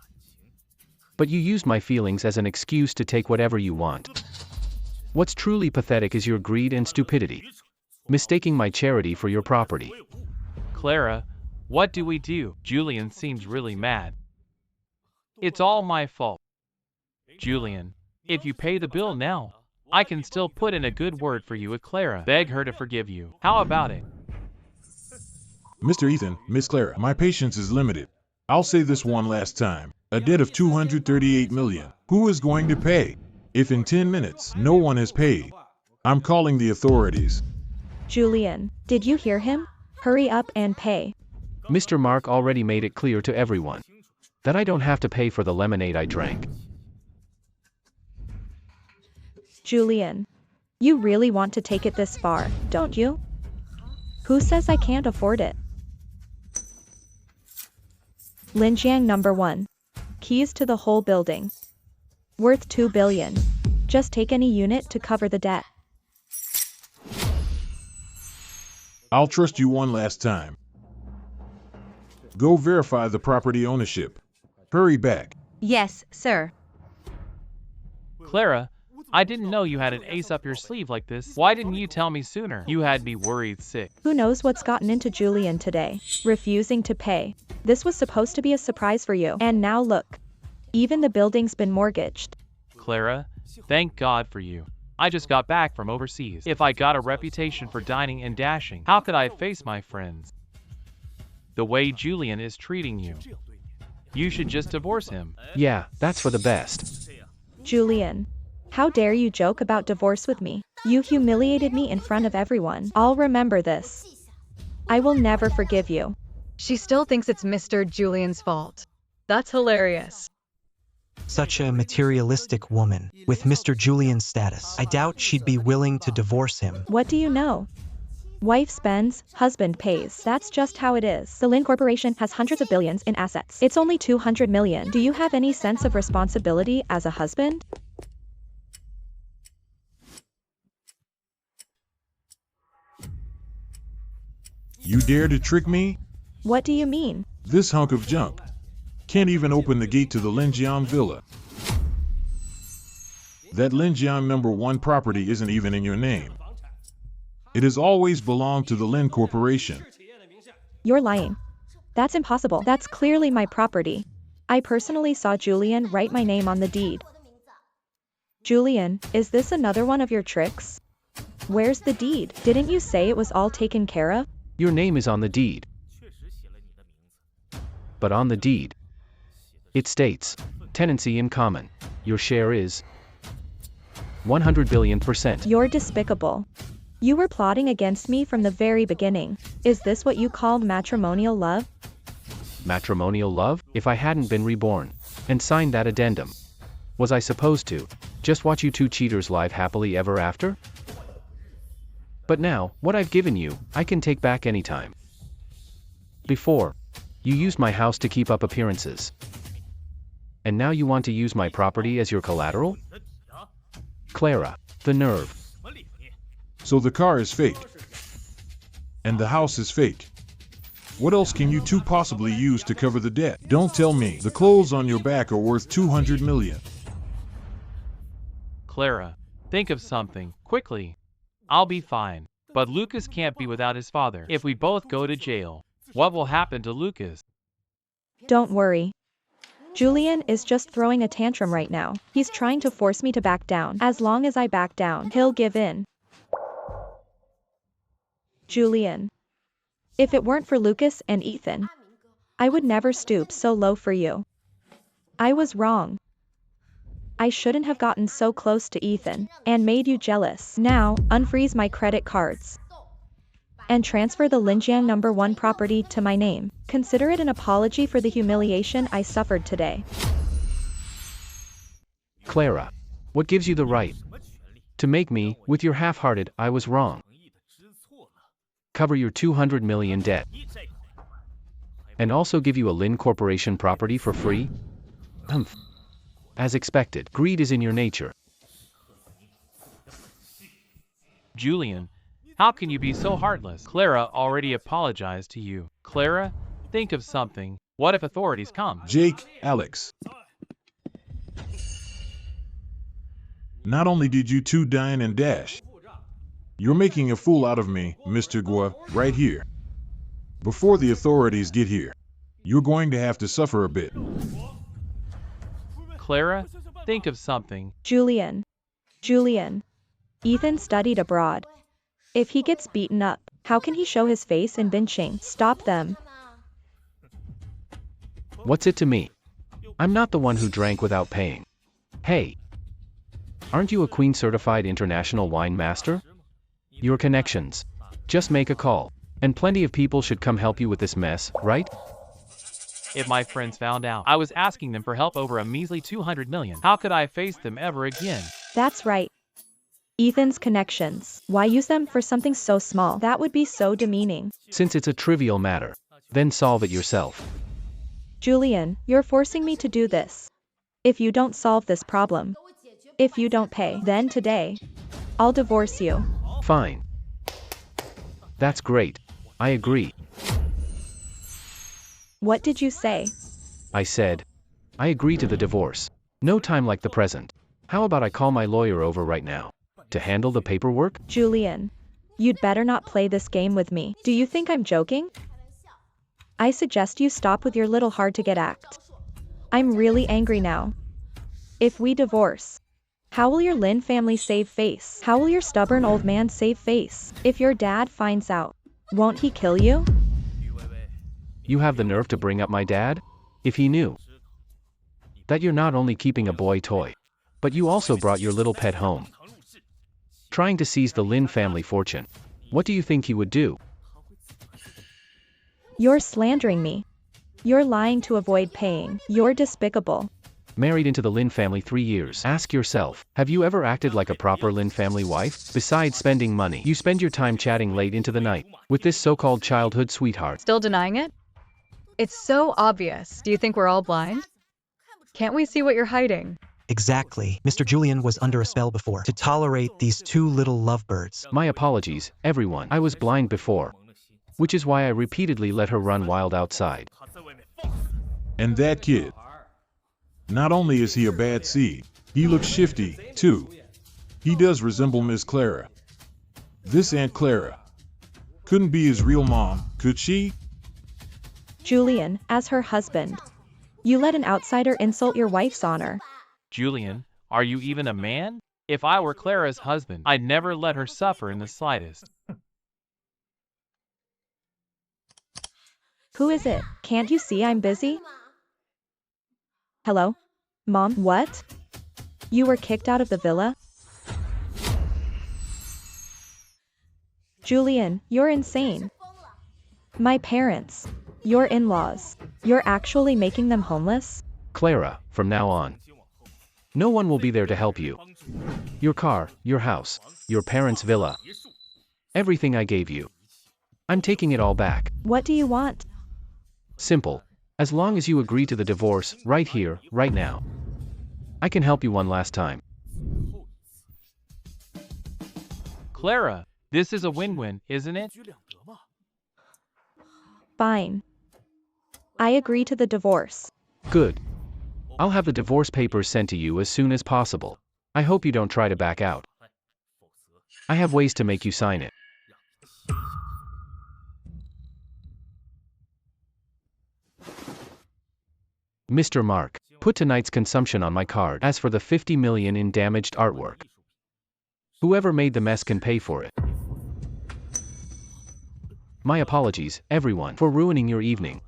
But you used my feelings as an excuse to take whatever you want. What's truly pathetic is your greed and stupidity. Mistaking my charity for your property. Clara, what do we do? Julian seems really mad. It's all my fault. Julian, if you pay the bill now, I can still put in a good word for you with Clara. Beg her to forgive you. How about it? Mr. Ethan, Miss Clara, my patience is limited. I'll say this one last time. A debt of 238 million. Who is going to pay? If in 10 minutes no one has paid, I'm calling the authorities. Julian, did you hear him? Hurry up and pay. Mr. Mark already made it clear to everyone that I don't have to pay for the lemonade I drank. Julian, you really want to take it this far, don't you? Who says I can't afford it? Linjiang number 1. Keys to the whole building. Worth 2 billion. Just take any unit to cover the debt. I'll trust you one last time. Go verify the property ownership. Hurry back. Yes, sir. Clara, I didn't know you had an ace up your sleeve like this. Why didn't you tell me sooner? You had me worried sick. Who knows what's gotten into Julian today? Refusing to pay. This was supposed to be a surprise for you. And now look. Even the building's been mortgaged. Clara, thank God for you. I just got back from overseas. If I got a reputation for dining and dashing, how could I face my friends? The way Julian is treating you. You should just divorce him. Yeah, that's for the best. Julian, how dare you joke about divorce with me? You humiliated me in front of everyone. I'll remember this. I will never forgive you. She still thinks it's Mr. Julian's fault. That's hilarious. Such a materialistic woman, with Mr. Julian's status. I doubt she'd be willing to divorce him. What do you know? Wife spends, husband pays. That's just how it is. The Lin Corporation has hundreds of billions in assets. It's only 200 million. Do you have any sense of responsibility as a husband? You dare to trick me? What do you mean? This hunk of junk can't even open the gate to the Linjiang villa. That Linjiang number 1 property isn't even in your name. It has always belonged to the Lin Corporation. You're lying. That's impossible. That's clearly my property. I personally saw Julian write my name on the deed. Julian, is this another one of your tricks? Where's the deed? Didn't you say it was all taken care of? Your name is on the deed. But on the deed, it states, tenancy in common. Your share is 100 billion%. You're despicable. You were plotting against me from the very beginning. Is this what you call matrimonial love? Matrimonial love? If I hadn't been reborn and signed that addendum, was I supposed to just watch you two cheaters live happily ever after? But now, what I've given you, I can take back anytime. Before, you used my house to keep up appearances. And now you want to use my property as your collateral? Clara, the nerve. So the car is fake. And the house is fake. What else can you two possibly use to cover the debt? Don't tell me the clothes on your back are worth 200 million. Clara, think of something, quickly. I'll be fine. But Lucas can't be without his father. If we both go to jail, what will happen to Lucas? Don't worry. Julian is just throwing a tantrum right now. He's trying to force me to back down. As long as I back down, he'll give in. Julian. If it weren't for Lucas and Ethan, I would never stoop so low for you. I was wrong. I shouldn't have gotten so close to Ethan and made you jealous. Now, unfreeze my credit cards and transfer the Linjiang number 1 property to my name. Consider it an apology for the humiliation I suffered today. Clara, what gives you the right to make me, with your half-hearted, I was wrong, cover your 200 million debt, and also give you a Lin Corporation property for free? As expected, greed is in your nature. Julian, how can you be so heartless? Clara already apologized to you. Clara, think of something. What if authorities come? Jake, Alex. Not only did you two dine and dash, you're making a fool out of me, Mr. Gua, right here. Before the authorities get here, you're going to have to suffer a bit. Clara, think of something. Julian. Ethan studied abroad. If he gets beaten up, how can he show his face in benching? Stop them. What's it to me? I'm not the one who drank without paying. Hey! Aren't you a Queen certified international wine master? Your connections. Just make a call. And plenty of people should come help you with this mess, right? If my friends found out I was asking them for help over a measly 200 million, how could I face them ever again? That's right. Ethan's connections. Why use them for something so small? That would be so demeaning. Since it's a trivial matter, then solve it yourself. Julian, you're forcing me to do this. If you don't solve this problem, if you don't pay, then today, I'll divorce you. Fine. That's great. I agree. What did you say? I said, I agree to the divorce. No time like the present. How about I call my lawyer over right now? To handle the paperwork? Julian, you'd better not play this game with me. Do you think I'm joking? I suggest you stop with your little hard-to-get act. I'm really angry now. If we divorce, how will your Lin family save face? How will your stubborn old man save face? If your dad finds out, won't he kill you? You have the nerve to bring up my dad? If he knew that you're not only keeping a boy toy, but you also brought your little pet home, trying to seize the Lin family fortune, what do you think he would do? You're slandering me. You're lying to avoid paying. You're despicable. Married into the Lin family 3 years. Ask yourself, have you ever acted like a proper Lin family wife? Besides spending money, you spend your time chatting late into the night with this so-called childhood sweetheart. Still denying it? It's so obvious. Do you think we're all blind? Can't we see what you're hiding? Exactly. Mr. Julian was under a spell before to tolerate these two little lovebirds. My apologies, everyone. I was blind before, which is why I repeatedly let her run wild outside. And that kid, not only is he a bad seed, he looks shifty, too. He does resemble Miss Clara. This Aunt Clara couldn't be his real mom, could she? Julian, as her husband, you let an outsider insult your wife's honor. Julian, are you even a man? If I were Clara's husband, I'd never let her suffer in the slightest. Who is it? Can't you see I'm busy? Hello? Mom, what? You were kicked out of the villa? Julian, you're insane. My parents, your in-laws, you're actually making them homeless? Clara, from now on, no one will be there to help you. Your car, your house, your parents' villa, everything I gave you, I'm taking it all back. What do you want? Simple. As long as you agree to the divorce, right here, right now. I can help you one last time. Clara, this is a win-win, isn't it? Fine. I agree to the divorce. Good. I'll have the divorce papers sent to you as soon as possible. I hope you don't try to back out. I have ways to make you sign it. Mr. Mark, put tonight's consumption on my card. As for the 50 million in damaged artwork, whoever made the mess can pay for it. My apologies, everyone, for ruining your evening.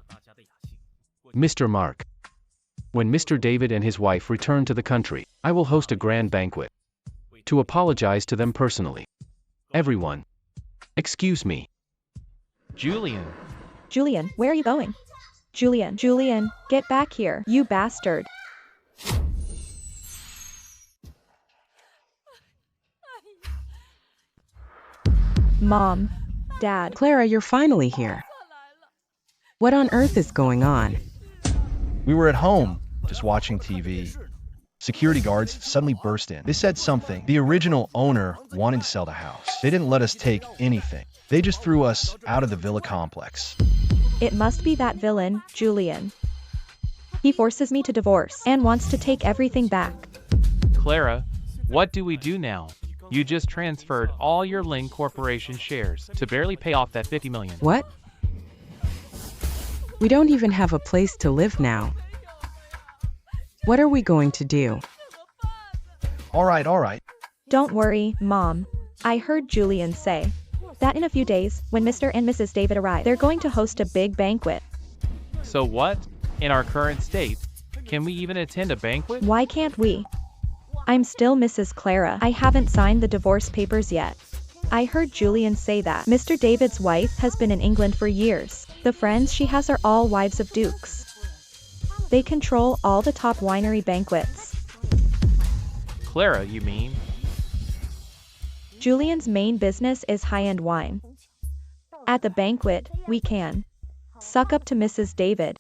Mr. Mark, when Mr. David and his wife return to the country, I will host a grand banquet to apologize to them personally. Everyone, excuse me. Julian. Julian, where are you going? Julian, get back here, you bastard. Mom, Dad. Clara, you're finally here. What on earth is going on? We were at home, just watching TV. Security guards suddenly burst in. They said something. The original owner wanted to sell the house. They didn't let us take anything. They just threw us out of the villa complex. It must be that villain, Julian. He forces me to divorce and wants to take everything back. Clara, What do we do now? You just transferred all your Ling Corporation shares to barely pay off that 50 million. What? We don't even have a place to live now. What are we going to do? All right. Don't worry, Mom. I heard Julian say that in a few days, when Mr. and Mrs. David arrive, they're going to host a big banquet. So what? In our current state, can we even attend a banquet? Why can't we? I'm still Mrs. Clara. I haven't signed the divorce papers yet. I heard Julian say that Mr. David's wife has been in England for years. The friends she has are all wives of dukes. They control all the top winery banquets. Clara, you mean? Julian's main business is high-end wine. At the banquet, we can suck up to Mrs. David.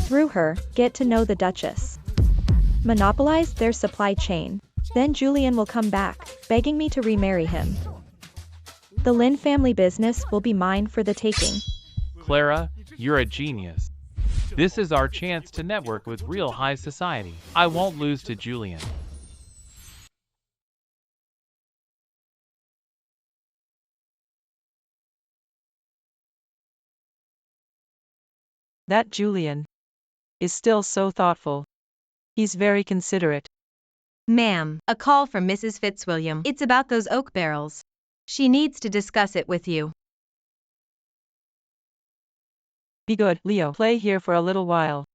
Through her, get to know the Duchess. Monopolize their supply chain. Then Julian will come back, begging me to remarry him. The Lin family business will be mine for the taking. Clara, you're a genius. This is our chance to network with real high society. I won't lose to Julian. That Julian is still so thoughtful. He's very considerate. Ma'am, a call from Mrs. Fitzwilliam. It's about those oak barrels. She needs to discuss it with you. Be good, Leo. Play here for a little while.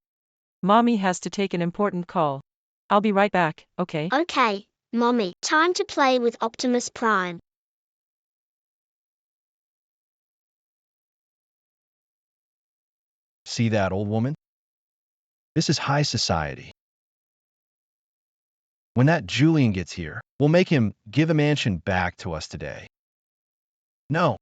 Mommy has to take an important call. I'll be right back, okay? Okay, Mommy, time to play with Optimus Prime. See that, old woman? This is high society. When that Julian gets here, we'll make him give a mansion back to us today. No,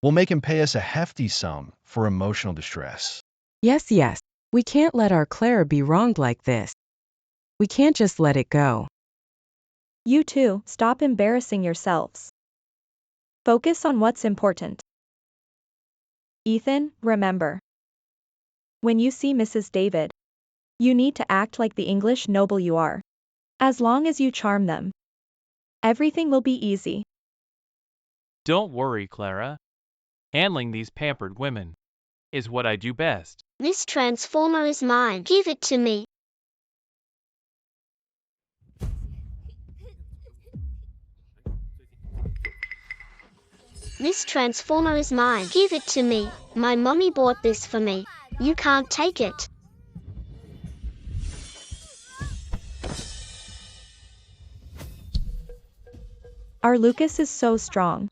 we'll make him pay us a hefty sum for emotional distress. Yes. We can't let our Clara be wronged like this. We can't just let it go. You two, stop embarrassing yourselves. Focus on what's important. Ethan, remember. When you see Mrs. David, you need to act like the English noble you are. As long as you charm them, everything will be easy. Don't worry, Clara. Handling these pampered women is what I do best. This transformer is mine. Give it to me. This transformer is mine. Give it to me. My mommy bought this for me. You can't take it. Our Lucas is so strong.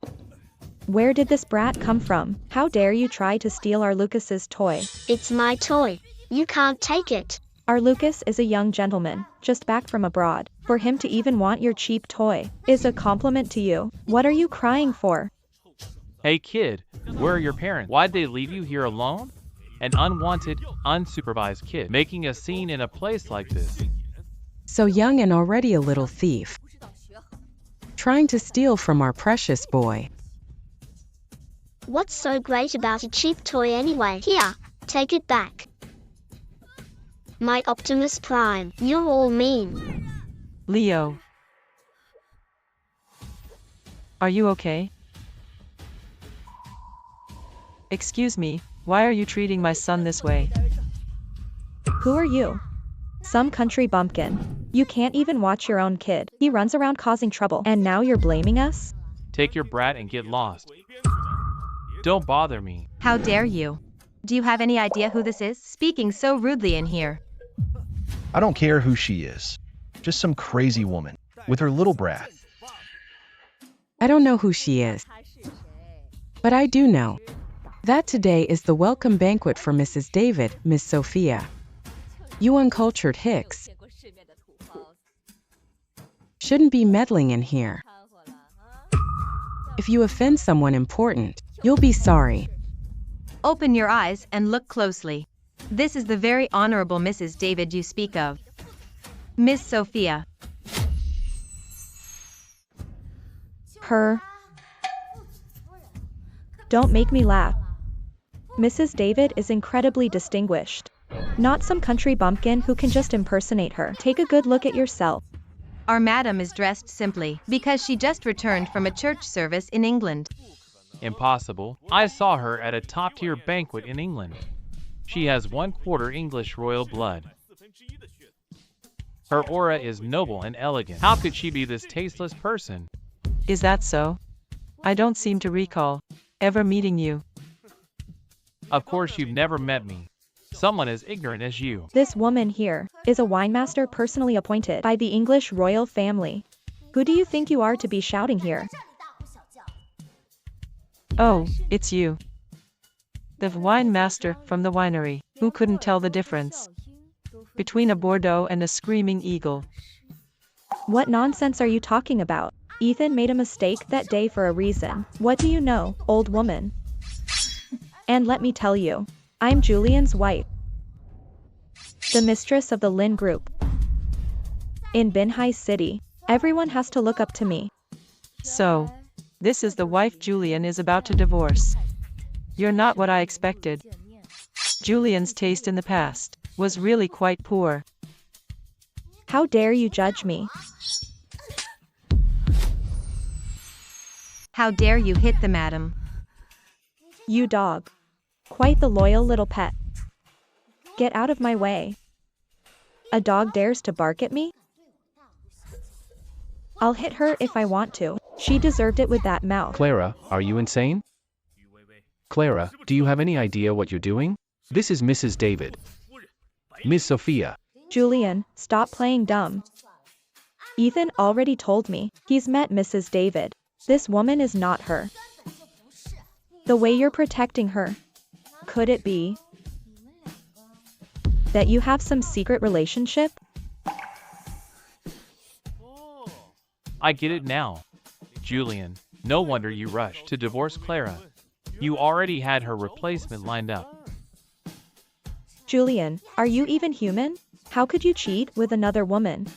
Where did this brat come from? How dare you try to steal our Lucas's toy? It's my toy. You can't take it. Our Lucas is a young gentleman, just back from abroad. For him to even want your cheap toy is a compliment to you. What are you crying for? Hey kid, where are your parents? Why'd they leave you here alone? An unwanted, unsupervised kid making a scene in a place like this. So young and already a little thief. Trying to steal from our precious boy. What's so great about a cheap toy anyway? Here, take it back. My Optimus Prime, you're all mean. Leo. Are you okay? Excuse me, why are you treating my son this way? Who are you? Some country bumpkin. You can't even watch your own kid. He runs around causing trouble. And now you're blaming us? Take your brat and get lost. Don't bother me. How dare you? Do you have any idea who this is? Speaking so rudely in here. I don't care who she is. Just some crazy woman with her little brat. I don't know who she is. But I do know that today is the welcome banquet for Mrs. David, Miss Sophia. You uncultured hicks shouldn't be meddling in here. If you offend someone important, you'll be sorry. Open your eyes and look closely. This is the very honorable Mrs. David you speak of. Miss Sophia. Her. Don't make me laugh. Mrs. David is incredibly distinguished. Not some country bumpkin who can just impersonate her. Take a good look at yourself. Our madam is dressed simply because she just returned from a church service in England. Impossible. I saw her at a top-tier banquet in England. She has 1/4 English royal blood. Her aura is noble and elegant. How could she be this tasteless person? Is that so? I don't seem to recall ever meeting you. Of course you've never met me. Someone as ignorant as you. This woman here is a winemaster personally appointed by the English royal family. Who do you think you are to be shouting here? Oh, it's you. The wine master from the winery, who couldn't tell the difference between a Bordeaux and a screaming eagle. What nonsense are you talking about? Ethan made a mistake that day for a reason. What do you know, old woman? And let me tell you, I'm Julian's wife, the mistress of the Lin Group. In Binhai City, everyone has to look up to me. So, this is the wife Julian is about to divorce. You're not what I expected. Julian's taste in the past was really quite poor. How dare you judge me? How dare you hit the madam? You dog. Quite the loyal little pet. Get out of my way. A dog dares to bark at me? I'll hit her if I want to. She deserved it with that mouth. Clara, are you insane? Clara, do you have any idea what you're doing? This is Mrs. David. Miss Sophia. Julian, stop playing dumb. Ethan already told me he's met Mrs. David. This woman is not her. The way you're protecting her. Could it be that you have some secret relationship? I get it now. Julian, no wonder you rushed to divorce Clara. You already had her replacement lined up. Julian, are you even human? How could you cheat with another woman?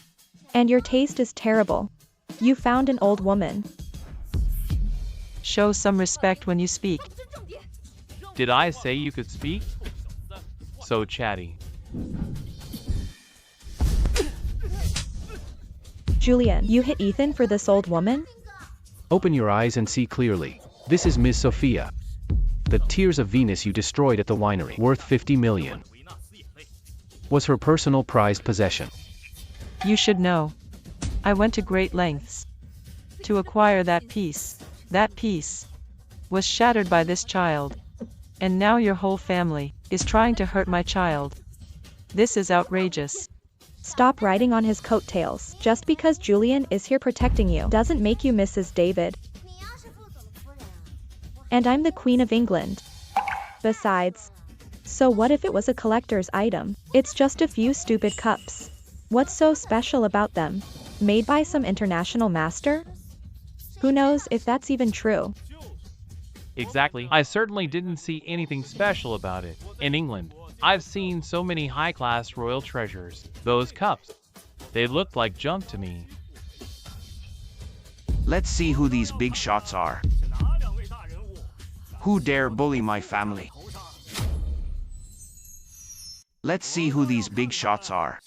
And your taste is terrible. You found an old woman. Show some respect when you speak. Did I say you could speak? So chatty. Julian, you hit Ethan for this old woman? Open your eyes and see clearly. This is Miss Sophia. The tears of Venus you destroyed at the winery, worth 50 million, was her personal prized possession. You should know. I went to great lengths to acquire that piece. That piece was shattered by this child. And now your whole family is trying to hurt my child. This is outrageous. Stop riding on his coattails. Just because Julian is here protecting you doesn't make you Mrs. David. And I'm the Queen of England. Besides, so what if it was a collector's item? It's just a few stupid cups. What's so special about them? Made by some international master? Who knows if that's even true? Exactly. I certainly didn't see anything special about it. In England, I've seen so many high-class royal treasures. Those cups, they looked like junk to me. Let's see who these big shots are. Who dare bully my family? Let's see who these big shots are.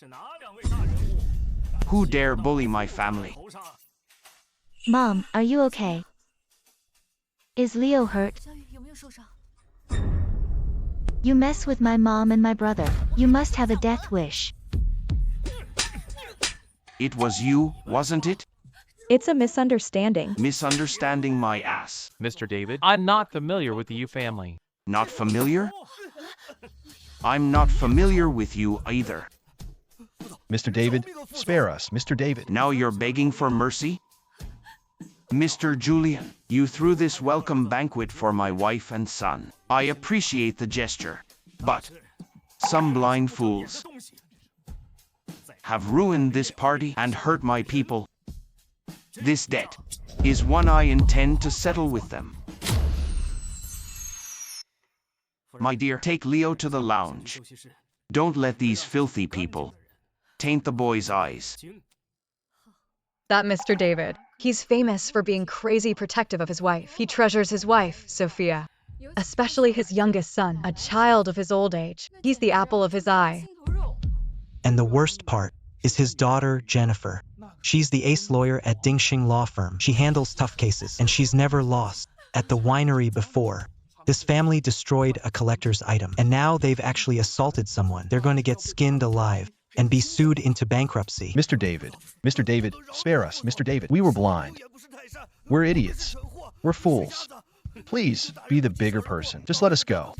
Who dare bully my family? Mom, are you okay? Is Leo hurt? You mess with my mom and my brother. You must have a death wish. It was you, wasn't it? It's a misunderstanding. Misunderstanding my ass. Mr. David, I'm not familiar with the Yu family. Not familiar? I'm not familiar with you either. Mr. David, spare us, Mr. David. Now you're begging for mercy? Mr. Julian, you threw this welcome banquet for my wife and son. I appreciate the gesture, but some blind fools have ruined this party and hurt my people. This debt is one I intend to settle with them. My dear, take Leo to the lounge. Don't let these filthy people taint the boy's eyes. That Mr. David. He's famous for being crazy protective of his wife. He treasures his wife, Sophia, especially his youngest son, a child of his old age. He's the apple of his eye. And the worst part is his daughter, Jennifer. She's the ace lawyer at Dingxing Law Firm. She handles tough cases, and she's never lost. At the winery before, this family destroyed a collector's item, and now they've actually assaulted someone. They're going to get skinned alive and be sued into bankruptcy. Mr. David, spare us, Mr. David. We were blind. We're idiots. We're fools. Please, be the bigger person. Just let us go.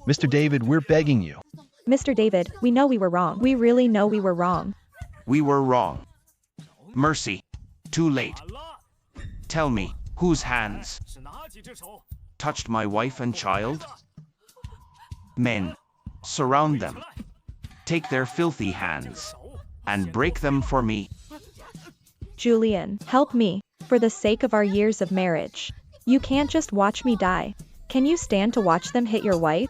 Mr. David, we're begging you. Mr. David, we know we were wrong. We really know we were wrong. We were wrong. Mercy. Too late. Tell me, whose hands touched my wife and child? Men, surround them. Take their filthy hands and break them for me. Julian, help me, for the sake of our years of marriage. You can't just watch me die. Can you stand to watch them hit your wife?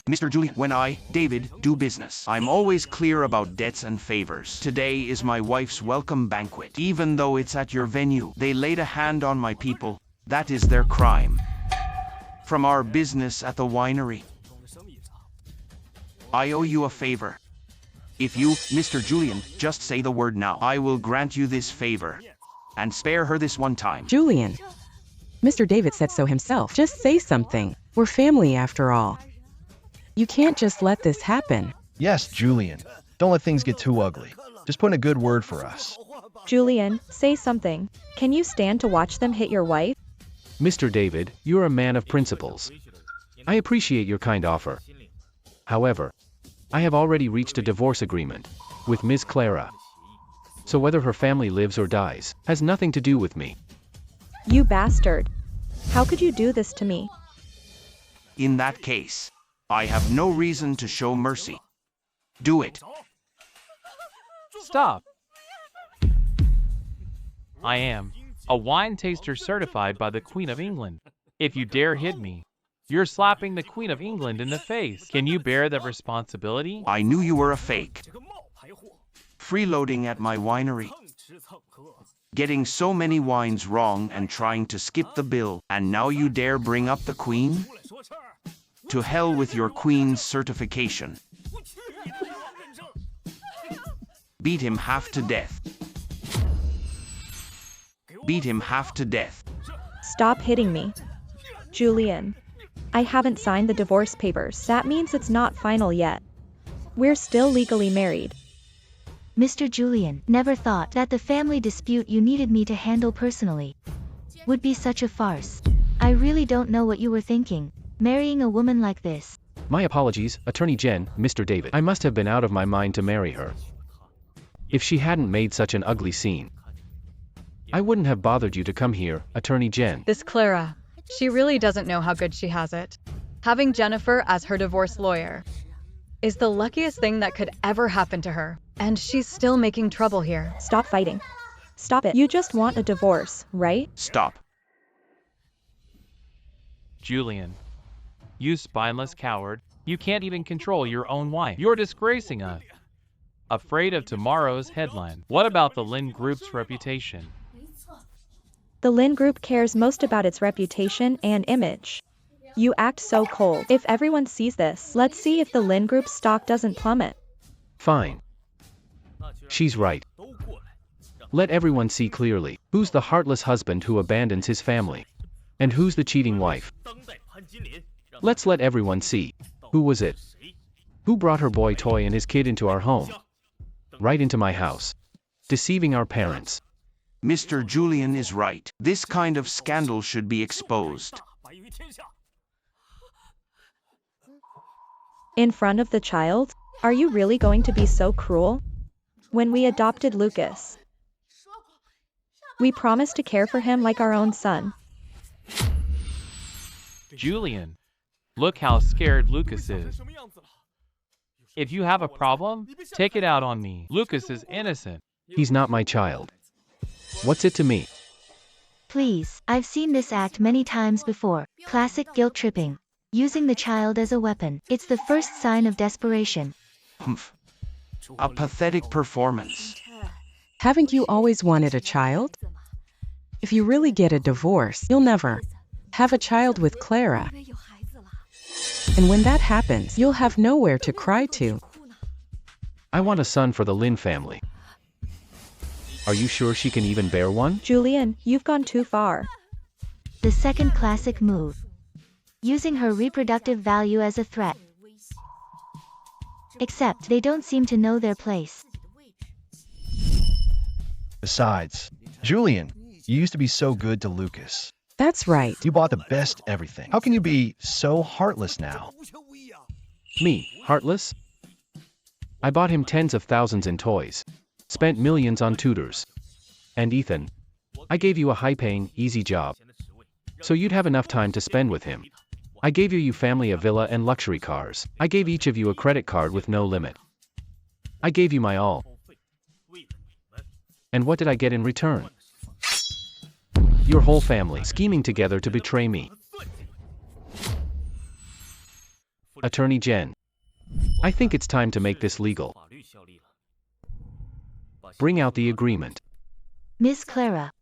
Mr. Julian, when I, David, do business, I'm always clear about debts and favors. Today is my wife's welcome banquet. Even though it's at your venue, they laid a hand on my people. That is their crime. From our business at the winery, I owe you a favor. If you, Mr. Julian, just say the word now, I will grant you this favor. And spare her this one time. Julian, Mr. David said so himself. Just say something. We're family after all. You can't just let this happen. Yes, Julian. Don't let things get too ugly. Just put in a good word for us. Julian, say something. Can you stand to watch them hit your wife? Mr. David, you're a man of principles. I appreciate your kind offer. However, I have already reached a divorce agreement with Ms. Clara. So whether her family lives or dies has nothing to do with me. You bastard. How could you do this to me? In that case, I have no reason to show mercy. Do it. Stop. I am a wine taster certified by the Queen of England. If you dare hit me, you're slapping the Queen of England in the face. Can you bear that responsibility? I knew you were a fake. Freeloading at my winery. Getting so many wines wrong and trying to skip the bill, and now you dare bring up the Queen? To hell with your Queen's certification. Beat him half to death. Beat him half to death. Stop hitting me. Julian, I haven't signed the divorce papers. That means it's not final yet. We're still legally married. Mr. Julian, never thought that the family dispute you needed me to handle personally would be such a farce. I really don't know what you were thinking, marrying a woman like this. My apologies, Attorney Jen, Mr. David. I must have been out of my mind to marry her. If she hadn't made such an ugly scene, I wouldn't have bothered you to come here, Attorney Jen. This Clara, she really doesn't know how good she has it. Having Jennifer as her divorce lawyer is the luckiest thing that could ever happen to her. And she's still making trouble here. Stop fighting. Stop it. You just want a divorce, right? Stop. Julian, you spineless coward. You can't even control your own wife. You're disgracing us. Afraid of tomorrow's headline. What about the Lin Group's reputation? The Lin Group cares most about its reputation and image. You act so cold. If everyone sees this, let's see if the Lin Group's stock doesn't plummet. Fine. She's right. Let everyone see clearly who's the heartless husband who abandons his family, and who's the cheating wife. Let's let everyone see. Who was it? Who brought her boy toy and his kid into our home? Right into my house. Deceiving our parents. Mr. Julian is right. This kind of scandal should be exposed. In front of the child? Are you really going to be so cruel? When we adopted Lucas, we promised to care for him like our own son. Julian, look how scared Lucas is. If you have a problem, take it out on me. Lucas is innocent. He's not my child. What's it to me? Please, I've seen this act many times before. Classic guilt tripping. Using the child as a weapon. It's the first sign of desperation. Humph. A pathetic performance. Haven't you always wanted a child? If you really get a divorce, you'll never have a child with Clara. And when that happens, you'll have nowhere to cry to. I want a son for the Lin family. Are you sure she can even bear one? Julian, you've gone too far. The second classic move. Using her reproductive value as a threat. Except they don't seem to know their place. Besides, Julian, you used to be so good to Lucas. That's right. You bought the best everything. How can you be so heartless now? Me, heartless? I bought him tens of thousands in toys. Spent millions on tutors. And Ethan, I gave you a high-paying, easy job. So you'd have enough time to spend with him. I gave you family a villa and luxury cars. I gave each of you a credit card with no limit. I gave you my all. And what did I get in return? Your whole family scheming together to betray me. Attorney Jen, I think it's time to make this legal. Bring out the agreement. Miss Clara.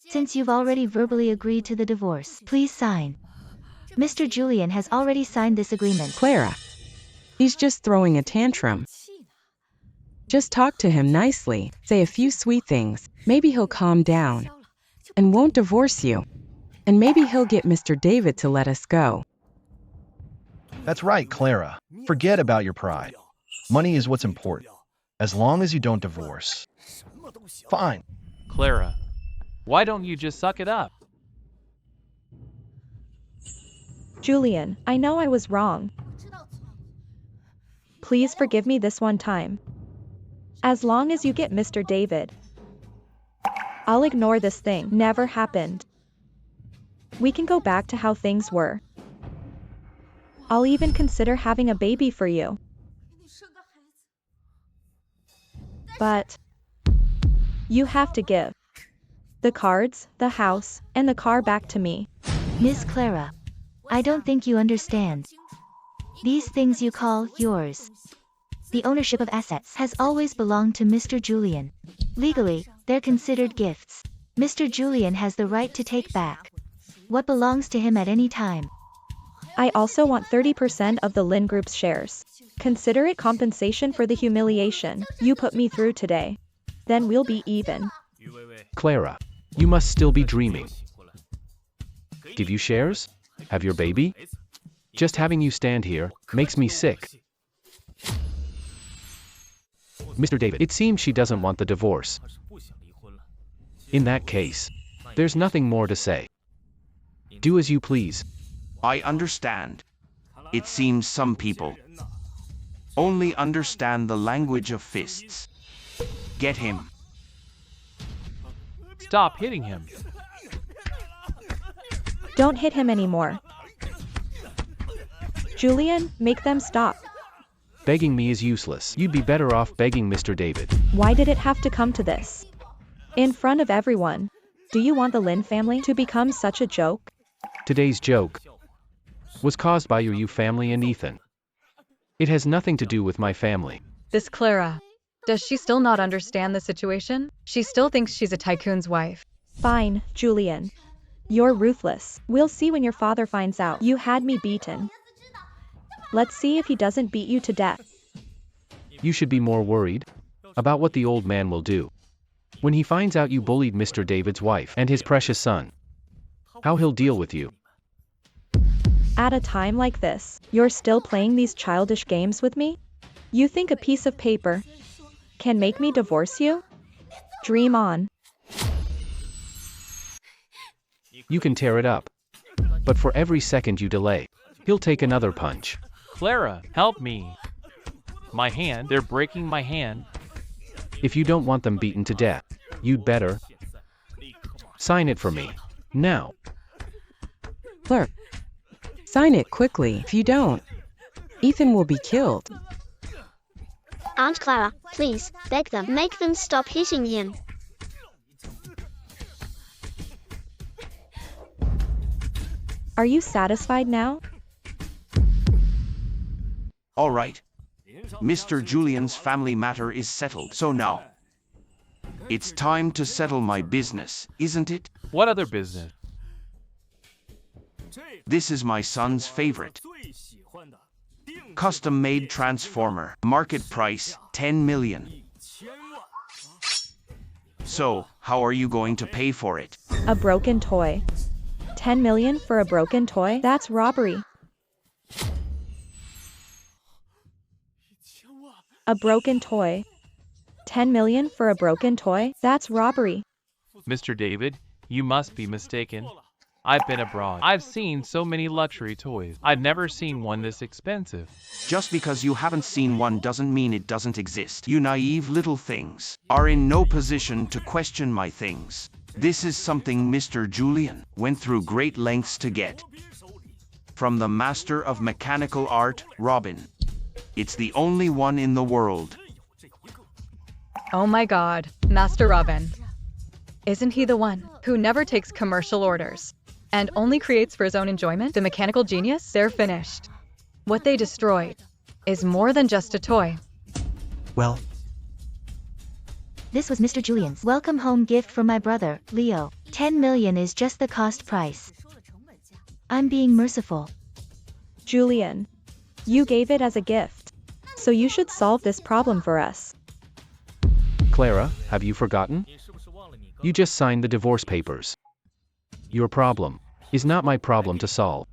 Since you've already verbally agreed to the divorce, please sign. Mr. Julian has already signed this agreement. Clara. He's just throwing a tantrum. Just talk to him nicely, say a few sweet things, maybe he'll calm down. And won't divorce you. And maybe he'll get Mr. David to let us go. That's right, Clara. Forget about your pride. Money is what's important. As long as you don't divorce. Fine. Clara, why don't you just suck it up? Julian, I know I was wrong. Please forgive me this one time. As long as you get Mr. David, I'll ignore this thing never happened. We can go back to how things were. I'll even consider having a baby for you. But you have to give the cards, the house, and the car back to me. Miss Clara. I don't think you understand. These things you call yours. The ownership of assets has always belonged to Mr. Julian. Legally, they're considered gifts. Mr. Julian has the right to take back what belongs to him at any time. I also want 30% of the Lin Group's shares. Consider it compensation for the humiliation you put me through today. Then we'll be even. Clara, you must still be dreaming. Give you shares? Have your baby? Just having you stand here makes me sick. Mr. David, it seems she doesn't want the divorce. In that case, there's nothing more to say. Do as you please. I understand. It seems some people only understand the language of fists. Get him. Stop hitting him. Don't hit him anymore. Julian, make them stop. Begging me is useless. You'd be better off begging Mr. David. Why did it have to come to this? In front of everyone. Do you want the Lin family to become such a joke? Today's joke was caused by you family and Ethan. It has nothing to do with my family. This Clara. Does she still not understand the situation? She still thinks she's a tycoon's wife. Fine, Julian. You're ruthless. We'll see when your father finds out you had me beaten. Let's see if he doesn't beat you to death. You should be more worried about what the old man will do when he finds out you bullied Mr. David's wife and his precious son. How he'll deal with you. At a time like this, you're still playing these childish games with me? You think a piece of paper can make me divorce you? Dream on. You can tear it up. But for every second you delay, he'll take another punch. Clara, help me. My hand, they're breaking my hand. If you don't want them beaten to death, you'd better sign it for me. Now. Clerk. Sign it quickly. If you don't, Ethan will be killed. Aunt Clara, please, beg them. Make them stop hitting him. Are you satisfied now? All right. Mr. Julian's family matter is settled. So now, it's time to settle my business, isn't it? What other business? This is my son's favorite. Custom-made transformer. Market price, 10 million. So, how are you going to pay for it? A broken toy. 10 million for a broken toy? That's robbery. A broken toy. 10 million for a broken toy? That's robbery. Mr. David, you must be mistaken. I've been abroad. I've seen so many luxury toys. I've never seen one this expensive. Just because you haven't seen one doesn't mean it doesn't exist. You naive little things are in no position to question my things. This is something Mr. Julian went through great lengths to get. From the master of mechanical art, Robin. It's the only one in the world. Oh my god, Master Robin. Isn't he the one who never takes commercial orders and only creates for his own enjoyment? The mechanical genius, they're finished. What they destroyed is more than just a toy. Well, This was Mr. Julian's welcome home gift from my brother, Leo. 10 million is just the cost price. I'm being merciful. Julian, you gave it as a gift. So you should solve this problem for us. Clara, have you forgotten? You just signed the divorce papers. Your problem is not my problem to solve.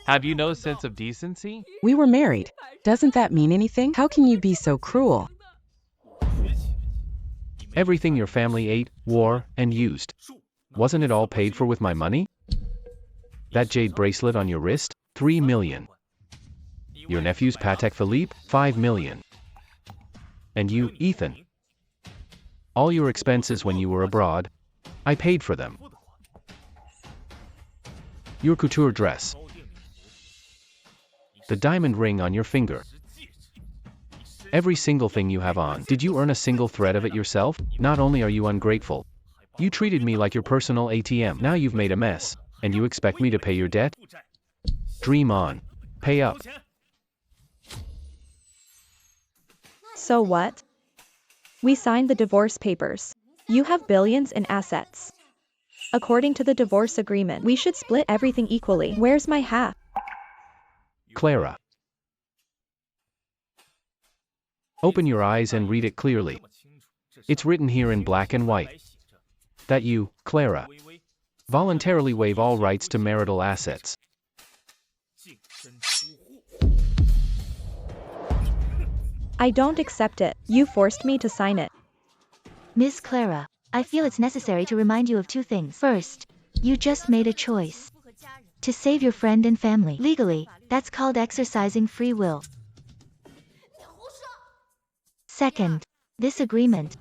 Have you no sense of decency? We were married. Doesn't that mean anything? How can you be so cruel? Everything your family ate, wore, and used. Wasn't it all paid for with my money? That jade bracelet on your wrist? 3 million. Your nephew's Patek Philippe? 5 million. And you, Ethan? All your expenses when you were abroad, I paid for them. Your couture dress. The diamond ring on your finger. Every single thing you have on. Did you earn a single thread of it yourself? Not only are you ungrateful, you treated me like your personal ATM. Now you've made a mess, and you expect me to pay your debt? Dream on. Pay up. So what? We signed the divorce papers. You have billions in assets. According to the divorce agreement, we should split everything equally. Where's my half? Clara. Open your eyes and read it clearly. It's written here in black and white. That you, Clara, voluntarily waive all rights to marital assets. I don't accept it. You forced me to sign it. Miss Clara, I feel it's necessary to remind you of two things. First, you just made a choice to save your friend and family. Legally, that's called exercising free will. Second, this agreement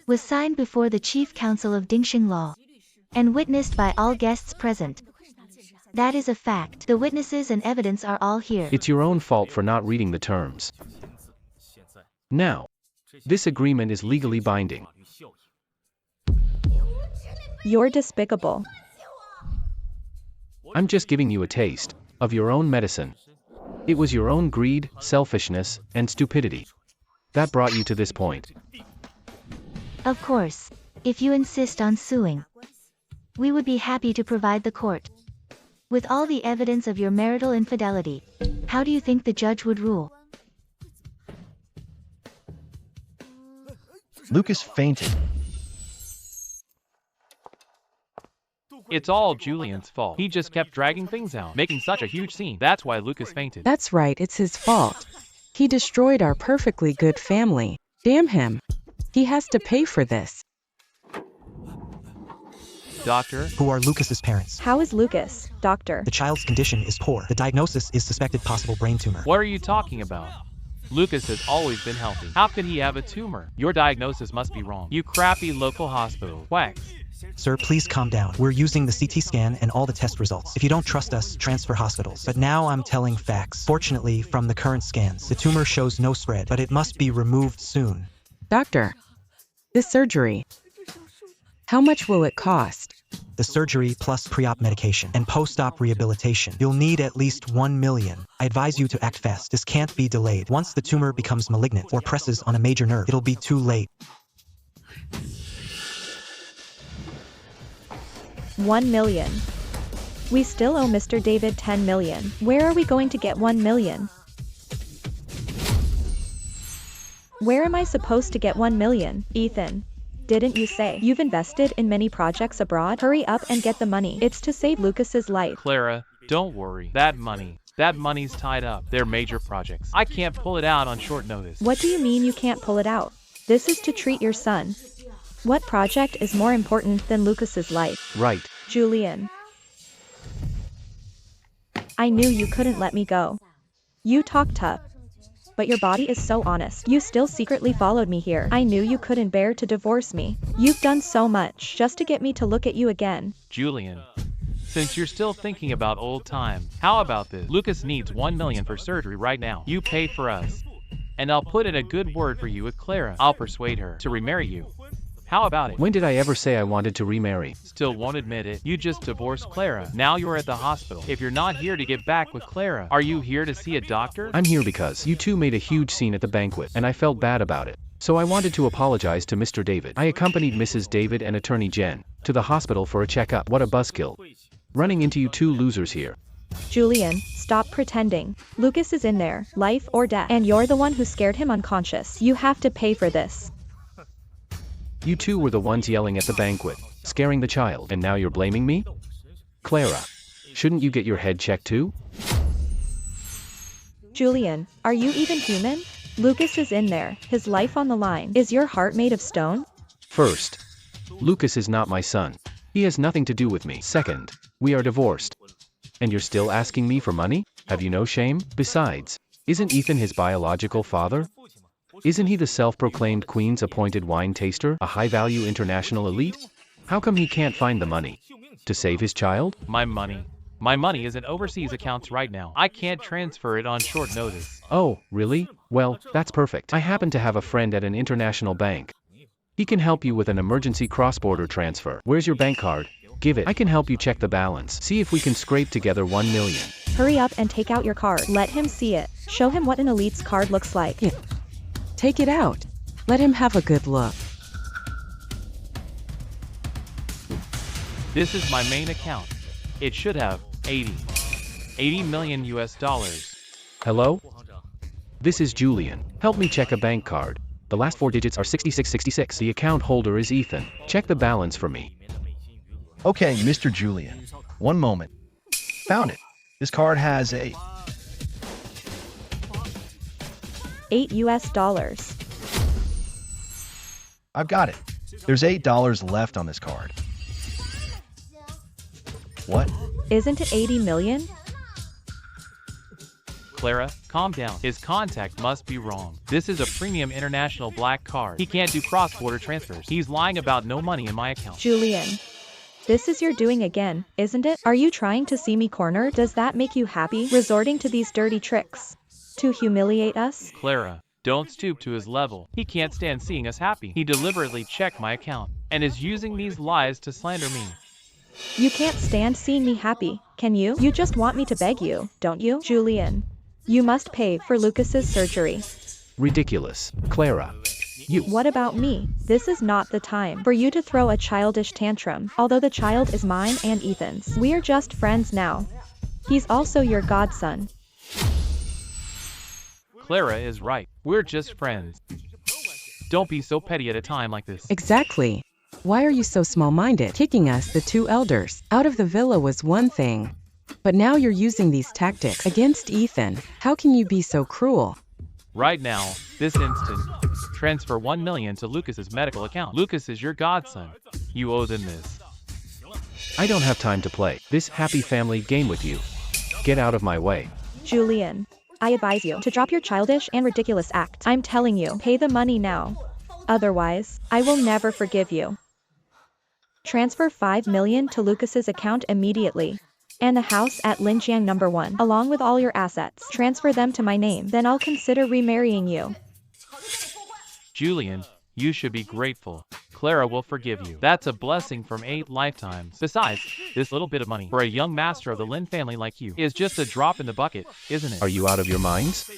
was signed before the Chief Council of Dingxing Law and witnessed by all guests present. That is a fact. The witnesses and evidence are all here. It's your own fault for not reading the terms. Now, this agreement is legally binding. You're despicable. I'm just giving you a taste of your own medicine. It was your own greed, selfishness, and stupidity that brought you to this point. Of course, if you insist on suing, we would be happy to provide the court with all the evidence of your marital infidelity. How do you think the judge would rule? Lucas fainted. It's all Julian's fault. He just kept dragging things out, making such a huge scene. That's why Lucas fainted. That's right, it's his fault. He destroyed our perfectly good family. Damn him. He has to pay for this. Doctor? Who are Lucas's parents? How is Lucas, doctor? The child's condition is poor. The diagnosis is suspected possible brain tumor. What are you talking about? Lucas has always been healthy. How could he have a tumor? Your diagnosis must be wrong. You crappy local hospital. Wax. Sir, please calm down. We're using the CT scan and all the test results. If you don't trust us, transfer hospitals. But now I'm telling facts. Fortunately, from the current scans, the tumor shows no spread, but it must be removed soon. Doctor, this surgery, how much will it cost? The surgery plus pre-op medication and post-op rehabilitation. You'll need at least 1 million. I advise you to act fast. This can't be delayed. Once the tumor becomes malignant or presses on a major nerve, it'll be too late. 1 million. We still owe Mr. David 10 million. Where are we going to get 1 million? Where am I supposed to get 1 million, Ethan? Didn't you say you've invested in many projects abroad? Hurry up and get the money. It's to save Lucas's life. Clara, don't worry. That money's tied up. They're major projects. I can't pull it out on short notice. What do you mean you can't pull it out? This is to treat your son. What project is more important than Lucas's life? Right. Julian. I knew you couldn't let me go. You talk tough. But your body is so honest. You still secretly followed me here. I knew you couldn't bear to divorce me. You've done so much just to get me to look at you again. Julian, since you're still thinking about old times, how about this? Lucas needs 1 million for surgery right now. You pay for us. And I'll put in a good word for you with Clara. I'll persuade her to remarry you. How about it? When did I ever say I wanted to remarry? Still won't admit it. You just divorced Clara. Now you're at the hospital. If you're not here to get back with Clara, are you here to see a doctor? I'm here because you two made a huge scene at the banquet, and I felt bad about it. So I wanted to apologize to Mr. David. I accompanied Mrs. David and attorney Jen to the hospital for a checkup. What a buzzkill. Running into you two losers here. Julian, stop pretending. Lucas is in there, life or death. And you're the one who scared him unconscious. You have to pay for this. You two were the ones yelling at the banquet, scaring the child, and now you're blaming me? Clara, shouldn't you get your head checked too? Julian, are you even human? Lucas is in there, his life on the line. Is your heart made of stone? First, Lucas is not my son. He has nothing to do with me. Second, we are divorced. And you're still asking me for money? Have you no shame? Besides, isn't Ethan his biological father? Isn't he the self-proclaimed Queen's appointed wine taster, a high-value international elite? How come he can't find the money? To save his child? My money is in overseas accounts right now. I can't transfer it on short notice. Oh, really? Well, that's perfect. I happen to have a friend at an international bank. He can help you with an emergency cross-border transfer. Where's your bank card? Give it. I can help you check the balance. See if we can scrape together 1 million. Hurry up and take out your card. Let him see it. Show him what an elite's card looks like. Yeah. Take it out. Let him have a good look. This is my main account. It should have 80 million US dollars. Hello? This is Julian. Help me check a bank card. The last 4 digits are 6666. The account holder is Ethan. Check the balance for me. Okay, Mr. Julian. One moment. Found it. This card has a... $8 US. I've got it. There's $8 left on this card. What? Isn't it 80 million? Clara, calm down. His contact must be wrong. This is a premium international black card. He can't do cross-border transfers. He's lying about no money in my account. Julian. This is your doing again, isn't it? Are you trying to see me cornered? Does that make you happy, resorting to these dirty tricks? To humiliate us? Clara, don't stoop to his level. He can't stand seeing us happy. He deliberately checked my account and is using these lies to slander me. You can't stand seeing me happy, can you? You just want me to beg you, don't you? Julian, you must pay for Lucas's surgery. Ridiculous. Clara. You. What about me? This is not the time for you to throw a childish tantrum, although the child is mine and Ethan's. We're just friends now. He's also your godson. Clara is right. We're just friends. Don't be so petty at a time like this. Exactly. Why are you so small-minded? Kicking us, the two elders, out of the villa was one thing. But now you're using these tactics against Ethan. How can you be so cruel? Right now, this instant, transfer 1 million to Lucas's medical account. Lucas is your godson. You owe them this. I don't have time to play this happy family game with you. Get out of my way. Julian, I advise you to drop your childish and ridiculous act. I'm telling you, pay the money now. Otherwise, I will never forgive you. Transfer 5 million to Lucas's account immediately. And the house at Linjiang number 1, along with all your assets. Transfer them to my name, then I'll consider remarrying you. Julian, you should be grateful. Clara will forgive you. That's a blessing from 8 lifetimes. Besides, this little bit of money for a young master of the Lin family like you is just a drop in the bucket, isn't it? Are you out of your minds?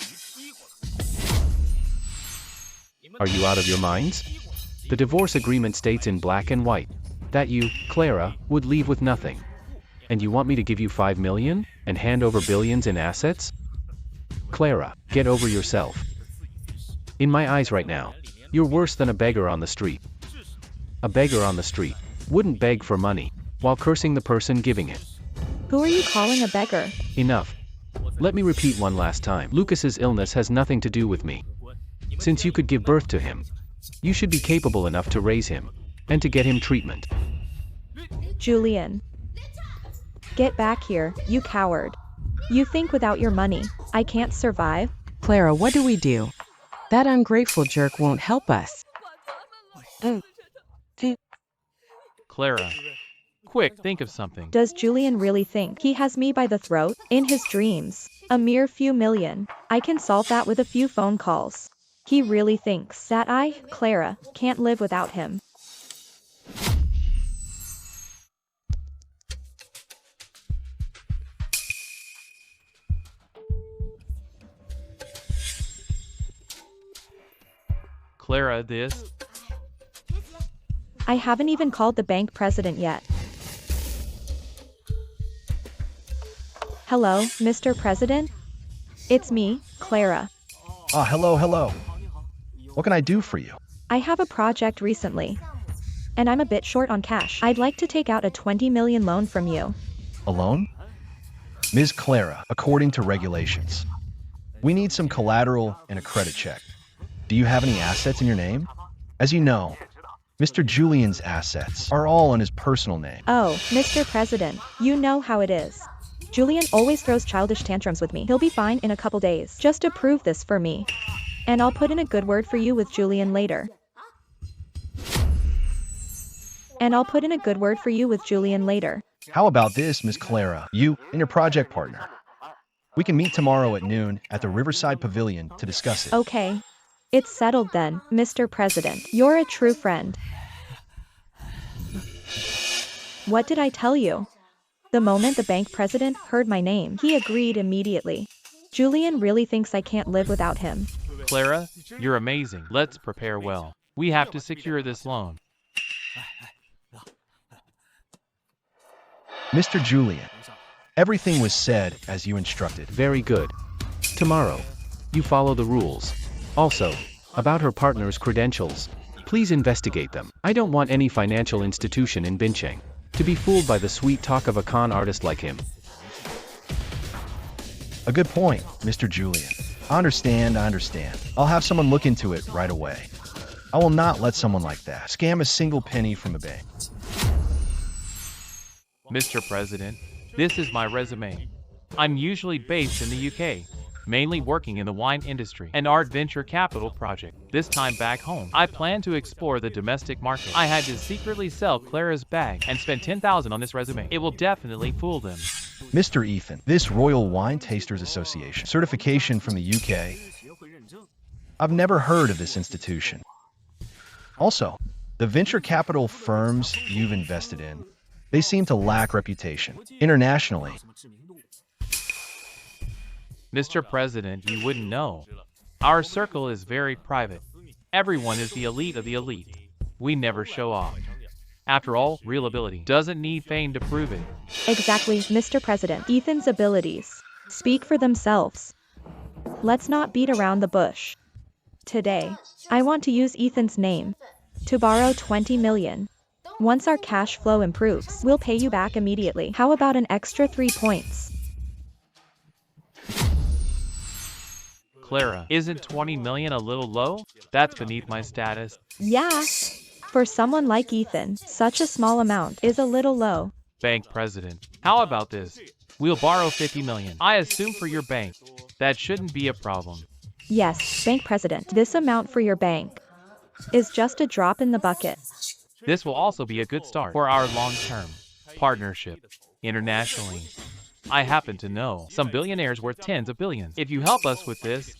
Are you out of your minds? The divorce agreement states in black and white that you, Clara, would leave with nothing. And you want me to give you 5 million and hand over billions in assets? Clara, get over yourself. In my eyes right now, you're worse than a beggar on the street. A beggar on the street wouldn't beg for money while cursing the person giving it. Who are you calling a beggar? Enough. Let me repeat one last time. Lucas's illness has nothing to do with me. Since you could give birth to him, you should be capable enough to raise him and to get him treatment. Julian. Get back here, you coward. You think without your money, I can't survive? Clara, what do we do? That ungrateful jerk won't help us. Clara. Quick, think of something. Does Julian really think he has me by the throat? In his dreams, a mere few million. I can solve that with a few phone calls. He really thinks that I, Clara, can't live without him. Clara, this. I haven't even called the bank president yet. Hello, Mr. President? It's me, Clara. Ah, hello. What can I do for you? I have a project recently, and I'm a bit short on cash. I'd like to take out a 20 million loan from you. A loan? Ms. Clara, according to regulations, we need some collateral and a credit check. Do you have any assets in your name? As you know, Mr. Julian's assets are all in his personal name. Oh, Mr. President, you know how it is. Julian always throws childish tantrums with me. He'll be fine in a couple days. Just approve this for me. And I'll put in a good word for you with Julian later. How about this, Ms. Clara? You and your project partner. We can meet tomorrow at noon at the Riverside Pavilion to discuss it. Okay. It's settled then, Mr. President. You're a true friend. What did I tell you? The moment the bank president heard my name, he agreed immediately. Julian really thinks I can't live without him. Clara, you're amazing. Let's prepare well. We have to secure this loan. Mr. Julian, everything was said as you instructed. Very good. Tomorrow, you follow the rules. Also, about her partner's credentials, please investigate them. I don't want any financial institution in Bincheng to be fooled by the sweet talk of a con artist like him. A good point, Mr. Julian. I understand. I'll have someone look into it right away. I will not let someone like that scam a single penny from a bank. Mr. President, this is my resume. I'm usually based in the UK, mainly working in the wine industry and art venture capital project. This time back home, I plan to explore the domestic market. I had to secretly sell Clara's bag and spend 10,000 on this resume. It will definitely fool them. Mr. Ethan, this Royal Wine Tasters Association certification from the UK. I've never heard of this institution. Also, the venture capital firms you've invested in, they seem to lack reputation internationally. Mr. President, you wouldn't know. Our circle is very private. Everyone is the elite of the elite. We never show off. After all, real ability doesn't need fame to prove it. Exactly, Mr. President. Ethan's abilities speak for themselves. Let's not beat around the bush. Today, I want to use Ethan's name to borrow 20 million. Once our cash flow improves, we'll pay you back immediately. How about an extra 3 points? Clara, isn't 20 million a little low? That's beneath my status. Yeah. For someone like Ethan, such a small amount is a little low. Bank President, how about this? We'll borrow 50 million. I assume for your bank. That shouldn't be a problem. Yes, Bank President. This amount for your bank is just a drop in the bucket. This will also be a good start for our long-term partnership internationally. I happen to know some billionaires worth tens of billions. If you help us with this,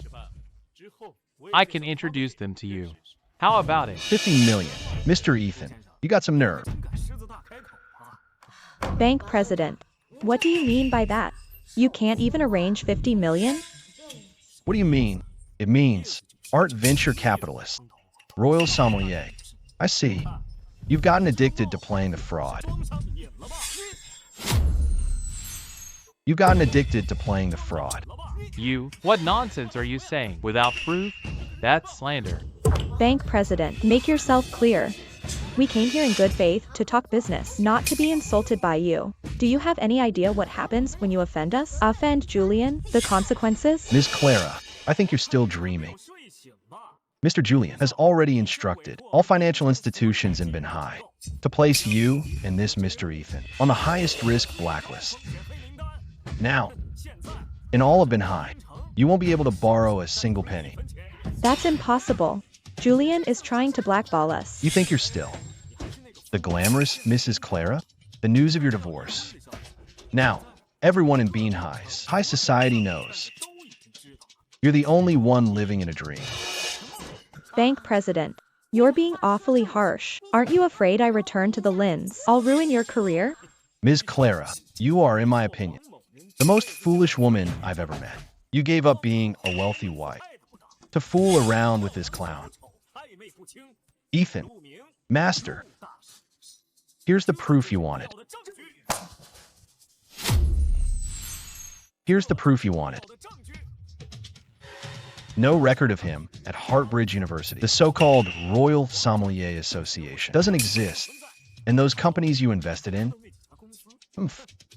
I can introduce them to you. How about it? 50 million. Mr. Ethan, you got some nerve. Bank President, what do you mean by that? You can't even arrange 50 million? What do you mean? It means art venture capitalist. Royal sommelier. I see. You've gotten addicted to playing the fraud. You've gotten addicted to playing the fraud. What nonsense are you saying? Without proof? That's slander. Bank president, make yourself clear. We came here in good faith to talk business, not to be insulted by you. Do you have any idea what happens when you offend us? Offend Julian? The consequences? Ms. Clara, I think you're still dreaming. Mr. Julian has already instructed all financial institutions in Binhai to place you and this Mr. Ethan on the highest risk blacklist. Now, in all of Binhai, you won't be able to borrow a single penny. That's impossible. Julian is trying to blackball us. You think you're still the glamorous Mrs. Clara? The news of your divorce. Now, everyone in Binhai's high society knows you're the only one living in a dream. Bank president, you're being awfully harsh. Aren't you afraid I return to the Lins? I'll ruin your career? Ms. Clara, you are, in my opinion, the most foolish woman I've ever met. You gave up being a wealthy wife to fool around with this clown. Ethan, master, here's the proof you wanted. Here's the proof you wanted. No record of him at Hartbridge University. The so-called Royal Sommelier Association doesn't exist. And those companies you invested in?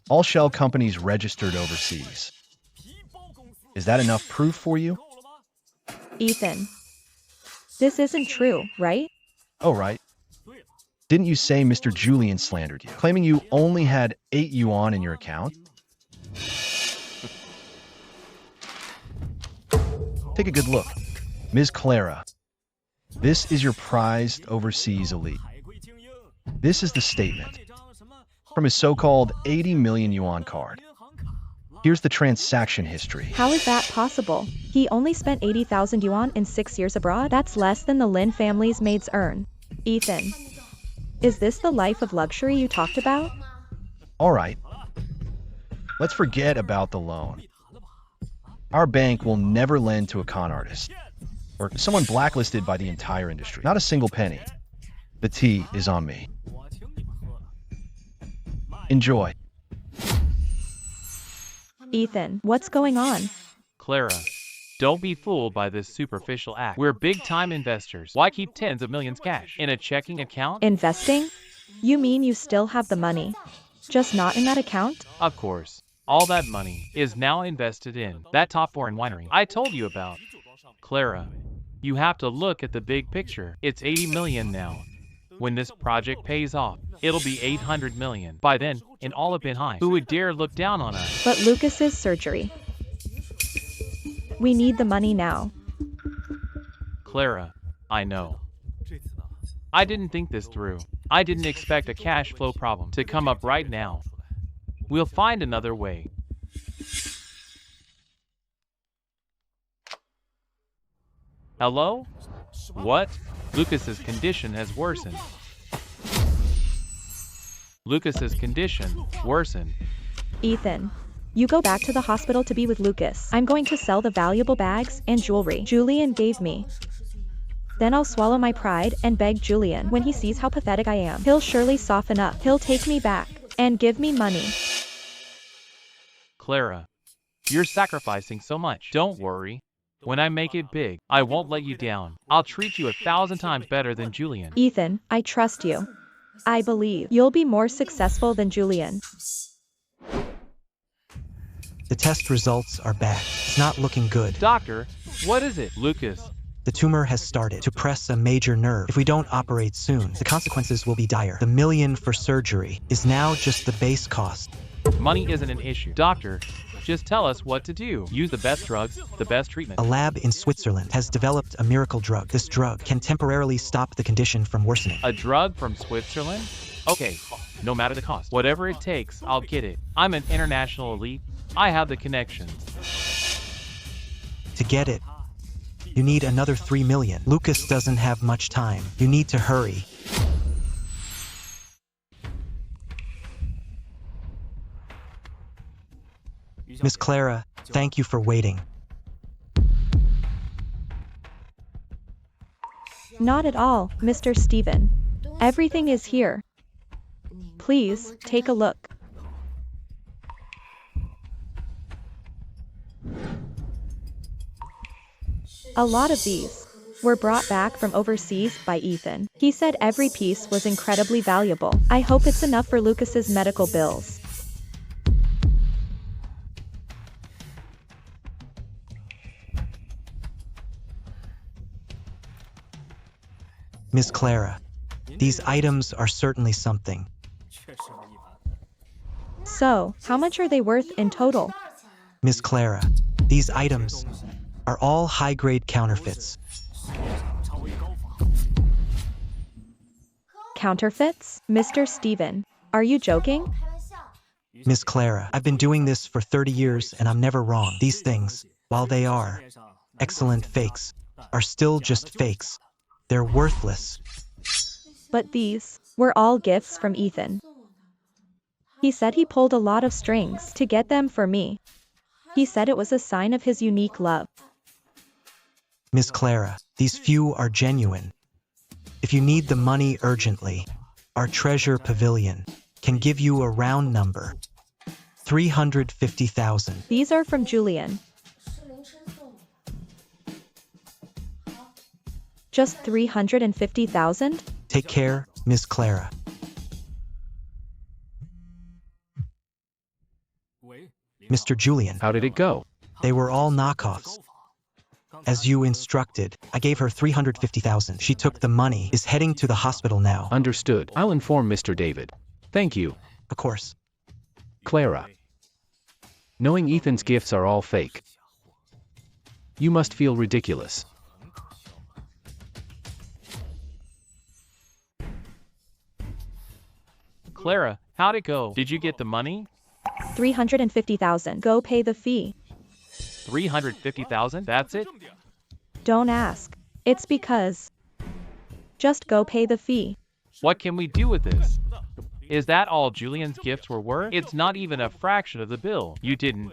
All shell companies registered overseas. Is that enough proof for you? Ethan, this isn't true, right? Oh, right. Didn't you say Mr. Julian slandered you, claiming you only had 8 yuan in your account? Take a good look. Ms. Clara, this is your prized overseas elite. This is the statement from his so-called 80 million yuan card. Here's the transaction history. How is that possible? He only spent 80,000 yuan in 6 years abroad? That's less than the Lin family's maids earn. Ethan, is this the life of luxury you talked about? All right. Let's forget about the loan. Our bank will never lend to a con artist or someone blacklisted by the entire industry. Not a single penny. The tea is on me. Enjoy. Ethan, what's going on? Clara, don't be fooled by this superficial act. We're big-time investors. Why keep tens of millions cash in a checking account? Investing? You mean you still have the money, just not in that account? Of course. All that money is now invested in that top foreign winery I told you about. Clara, you have to look at the big picture. It's 80 million now. When this project pays off, it'll be 800 million. By then, in all of Binhai, who would dare look down on us? But Lucas's surgery. We need the money now. Clara, I know. I didn't think this through. I didn't expect a cash flow problem to come up right now. We'll find another way. Hello? What? Lucas's condition has worsened. Lucas's condition worsened. Ethan, you go back to the hospital to be with Lucas. I'm going to sell the valuable bags and jewelry Julian gave me. Then I'll swallow my pride and beg Julian. When he sees how pathetic I am, he'll surely soften up. He'll take me back and give me money. Clara, you're sacrificing so much. Don't worry. When I make it big, I won't let you down. I'll treat you 1,000 times better than Julian. Ethan, I trust you. I believe you'll be more successful than Julian. The test results are bad. It's not looking good. Doctor, what is it? Lucas. The tumor has started to press a major nerve. If we don't operate soon, the consequences will be dire. The million for surgery is now just the base cost. Money isn't an issue. Doctor, just tell us what to do. Use the best drugs, the best treatment. A lab in Switzerland has developed a miracle drug. This drug can temporarily stop the condition from worsening. A drug from Switzerland? Okay, no matter the cost. Whatever it takes, I'll get it. I'm an international elite. I have the connections. To get it, you need another 3 million. Lucas doesn't have much time. You need to hurry. Miss Clara, thank you for waiting. Not at all, Mr. Steven. Everything is here. Please, take a look. A lot of these were brought back from overseas by Ethan. He said every piece was incredibly valuable. I hope it's enough for Lucas's medical bills. Miss Clara, these items are certainly something. So, how much are they worth in total? Miss Clara, these items are all high-grade counterfeits. Counterfeits? Mr. Steven, are you joking? Miss Clara, I've been doing this for 30 years and I'm never wrong. These things, while they are excellent fakes, are still just fakes. They're worthless. But these were all gifts from Ethan. He said he pulled a lot of strings to get them for me. He said it was a sign of his unique love. Miss Clara, these few are genuine. If you need the money urgently, our treasure pavilion can give you a round number. 350,000. These are from Julian. Just 350,000? Take care, Miss Clara. Mr. Julian. How did it go? They were all knockoffs. As you instructed, I gave her 350,000. She took the money, is heading to the hospital now. Understood. I'll inform Mr. David. Thank you. Of course. Clara. Knowing Ethan's gifts are all fake, you must feel ridiculous. Clara, how'd it go? Did you get the money? 350,000. Go pay the fee. 350,000? That's it? Don't ask. It's because. Just go pay the fee. What can we do with this? Is that all Julian's gifts were worth? It's not even a fraction of the bill. You didn't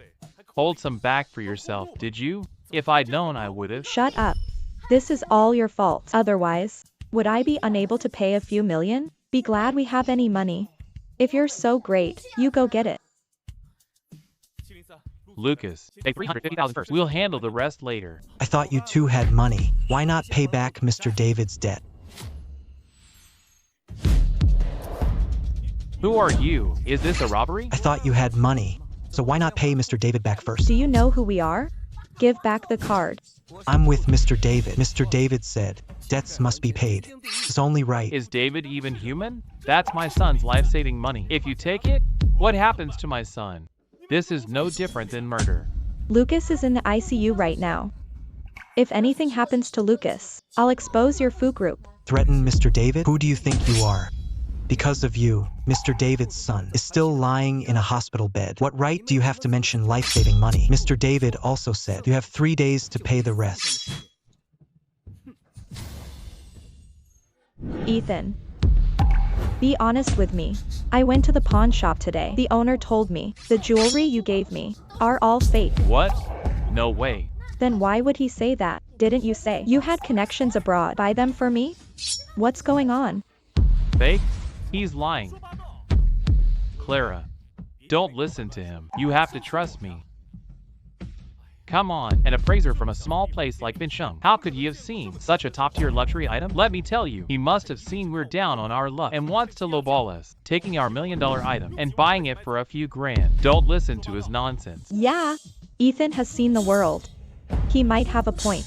hold some back for yourself, did you? If I'd known, I would've. Shut up. This is all your fault. Otherwise, would I be unable to pay a few million? Be glad we have any money. If you're so great, you go get it. Lucas, take 350,000 first. We'll handle the rest later. I thought you two had money. Why not pay back Mr. David's debt? Who are you? Is this a robbery? I thought you had money. So why not pay Mr. David back first? Do you know who we are? Give back the card. I'm with Mr. David. Mr. David said, debts must be paid. It's only right. Is David even human? That's my son's life-saving money. If you take it, what happens to my son? This is no different than murder. Lucas is in the ICU right now. If anything happens to Lucas, I'll expose your foo group. Threaten Mr. David? Who do you think you are? Because of you, Mr. David's son is still lying in a hospital bed. What right do you have to mention life-saving money? Mr. David also said you have 3 days to pay the rest. Ethan. Be honest with me. I went to the pawn shop today. The owner told me the jewelry you gave me are all fake. What? No way. Then why would he say that? Didn't you say you had connections abroad? Buy them for me? What's going on? Fake? He's lying. Clara, don't listen to him. You have to trust me. Come on, an appraiser from a small place like Bincheng. How could he have seen such a top-tier luxury item? Let me tell you, he must have seen we're down on our luck and wants to lowball us, taking our $1 million item and buying it for a few grand. Don't listen to his nonsense. Yeah, Ethan has seen the world. He might have a point.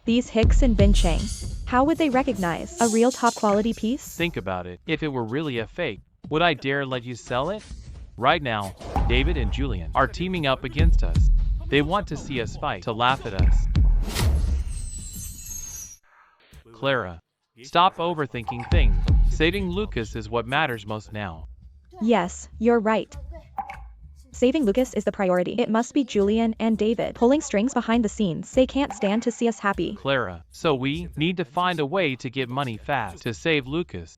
These hicks in Bincheng, how would they recognize a real top-quality piece? Think about it. If it were really a fake, would I dare let you sell it? Right now, David and Julian are teaming up against us. They want to see us fight, to laugh at us. Clara, stop overthinking things. Saving Lucas is what matters most now. Yes, you're right. Saving Lucas is the priority. It must be Julian and David pulling strings behind the scenes. They can't stand to see us happy. Clara, so we need to find a way to get money fast to save Lucas.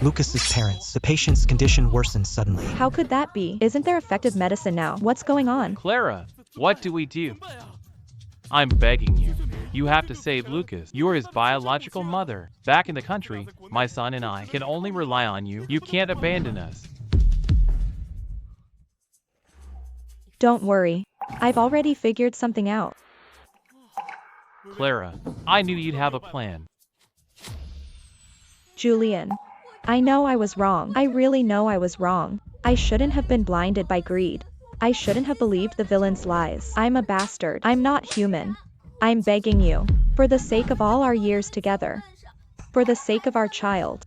Lucas's parents. The patient's condition worsened suddenly. How could that be? Isn't there effective medicine now? What's going on? Clara, what do we do? I'm begging you. You have to save Lucas. You're his biological mother. Back in the country, my son and I can only rely on you. You can't abandon us. Don't worry. I've already figured something out. Clara, I knew you'd have a plan. Julian. I know I was wrong. I really know I was wrong. I shouldn't have been blinded by greed. I shouldn't have believed the villain's lies. I'm a bastard. I'm not human. I'm begging you. For the sake of all our years together. For the sake of our child.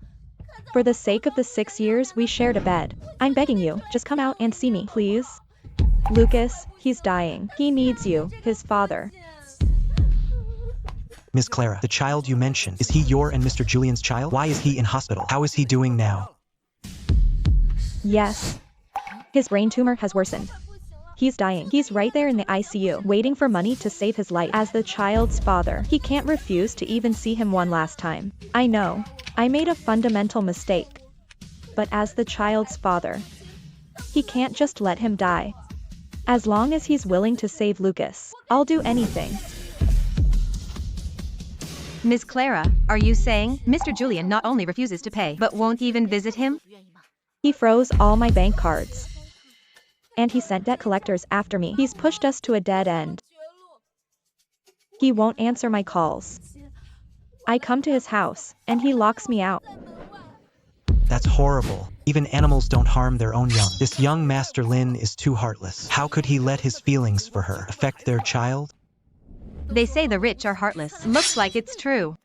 For the sake of the 6 years we shared a bed. I'm begging you, just come out and see me, please. Lucas, he's dying. He needs you, his father. Miss Clara, the child you mentioned, is he your and Mr. Julian's child? Why is he in hospital? How is he doing now? Yes. His brain tumor has worsened. He's dying. He's right there in the ICU, waiting for money to save his life. As the child's father, he can't refuse to even see him one last time. I know. I made a fundamental mistake. But as the child's father, he can't just let him die. As long as he's willing to save Lucas, I'll do anything. Miss Clara, are you saying Mr. Julian not only refuses to pay, but won't even visit him? He froze all my bank cards. And he sent debt collectors after me. He's pushed us to a dead end. He won't answer my calls. I come to his house, and he locks me out. That's horrible. Even animals don't harm their own young. This young Master Lin is too heartless. How could he let his feelings for her affect their child? They say the rich are heartless. Looks like it's true.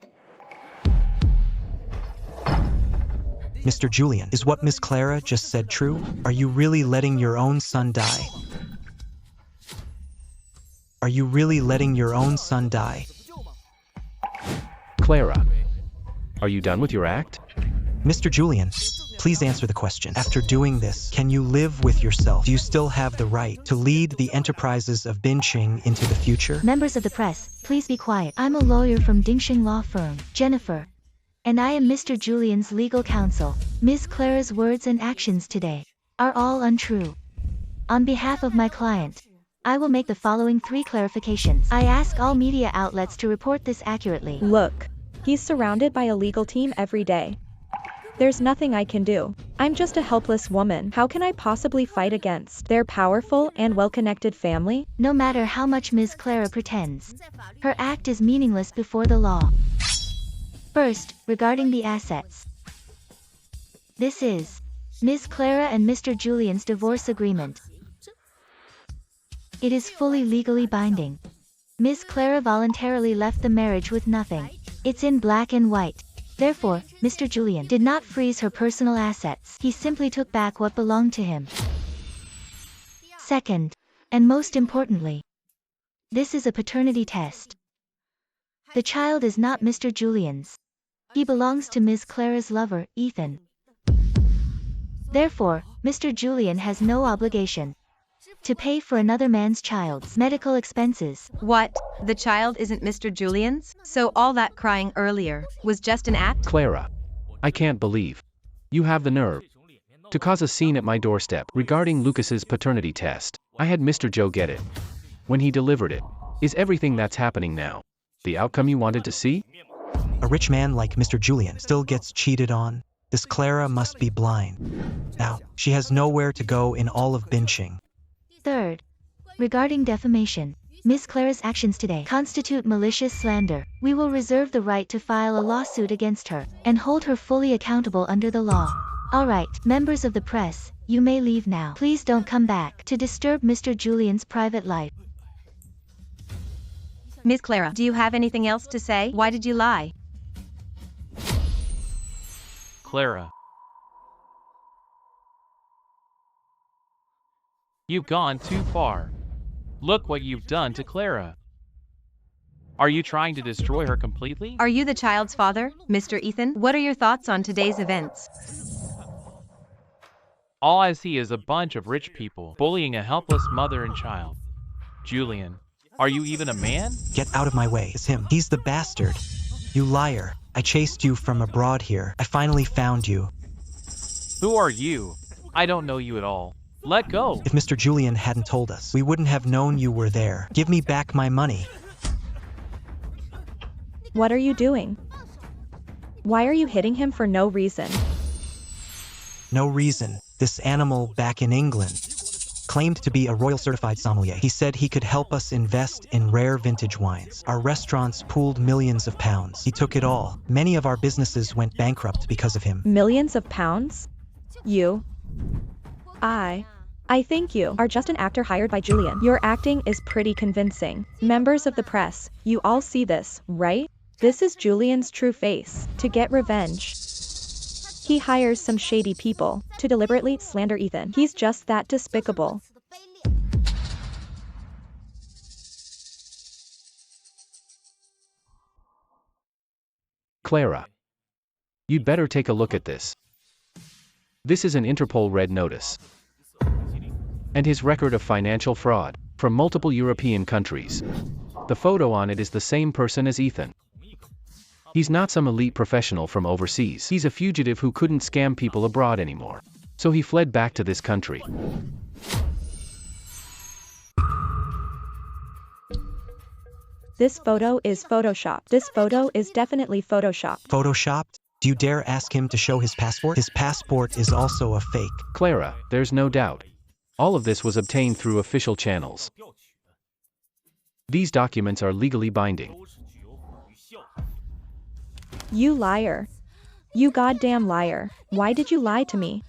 Mr. Julian, is what Miss Clara just said true? Are you really letting your own son die? Are you really letting your own son die? Clara, are you done with your act? Mr. Julian, please answer the question. After doing this, can you live with yourself? Do you still have the right to lead the enterprises of Binqing into the future? Members of the press, please be quiet. I'm a lawyer from Dingxing Law Firm, Jennifer. And I am Mr. Julian's legal counsel. Ms. Clara's words and actions today are all untrue. On behalf of my client, I will make the following 3 clarifications. I ask all media outlets to report this accurately. Look, he's surrounded by a legal team every day. There's nothing I can do. I'm just a helpless woman. How can I possibly fight against their powerful and well-connected family? No matter how much Ms. Clara pretends, her act is meaningless before the law. First, regarding the assets. This is Ms. Clara and Mr. Julian's divorce agreement. It is fully legally binding. Ms. Clara voluntarily left the marriage with nothing. It's in black and white. Therefore, Mr. Julian did not freeze her personal assets. He simply took back what belonged to him. Second, and most importantly, this is a paternity test. The child is not Mr. Julian's. He belongs to Ms. Clara's lover, Ethan. Therefore, Mr. Julian has no obligation to pay for another man's child's medical expenses. What? The child isn't Mr. Julian's? So all that crying earlier was just an act? Clara, I can't believe you have the nerve to cause a scene at my doorstep regarding Lucas's paternity test. I had Mr. Joe get it when he delivered it. Is everything that's happening now the outcome you wanted to see? A rich man like Mr. Julian still gets cheated on. This Clara must be blind. Now, she has nowhere to go in all of Binqing. Third, regarding defamation, Ms. Clara's actions today constitute malicious slander. We will reserve the right to file a lawsuit against her and hold her fully accountable under the law. Alright, members of the press, you may leave now. Please don't come back to disturb Mr. Julian's private life. Ms. Clara, do you have anything else to say? Why did you lie? Clara. You've gone too far. Look what you've done to Clara. Are you trying to destroy her completely? Are you the child's father, Mr. Ethan? What are your thoughts on today's events? All I see is a bunch of rich people bullying a helpless mother and child. Julian, are you even a man? Get out of my way. It's him. He's the bastard. You liar. I chased you from abroad here. I finally found you. Who are you? I don't know you at all. Let go. If Mr. Julian hadn't told us, we wouldn't have known you were there. Give me back my money. What are you doing? Why are you hitting him for no reason? No reason. This animal back in England claimed to be a royal certified sommelier. He said he could help us invest in rare vintage wines. Our restaurants pooled millions of pounds. He took it all. Many of our businesses went bankrupt because of him. Millions of pounds? I think you are just an actor hired by Julian. Your acting is pretty convincing. Members of the press, you all see this, right? This is Julian's true face. To get revenge, he hires some shady people to deliberately slander Ethan. He's just that despicable. Clara. You'd better take a look at this. This is an Interpol red notice. And his record of financial fraud from multiple European countries. The photo on it is the same person as Ethan. He's not some elite professional from overseas. He's a fugitive who couldn't scam people abroad anymore. So he fled back to this country. This photo is photoshopped. This photo is definitely photoshopped. Photoshopped? Do you dare ask him to show his passport? His passport is also a fake. Clara, there's no doubt. All of this was obtained through official channels. These documents are legally binding. You liar. You goddamn liar. Why did you lie to me?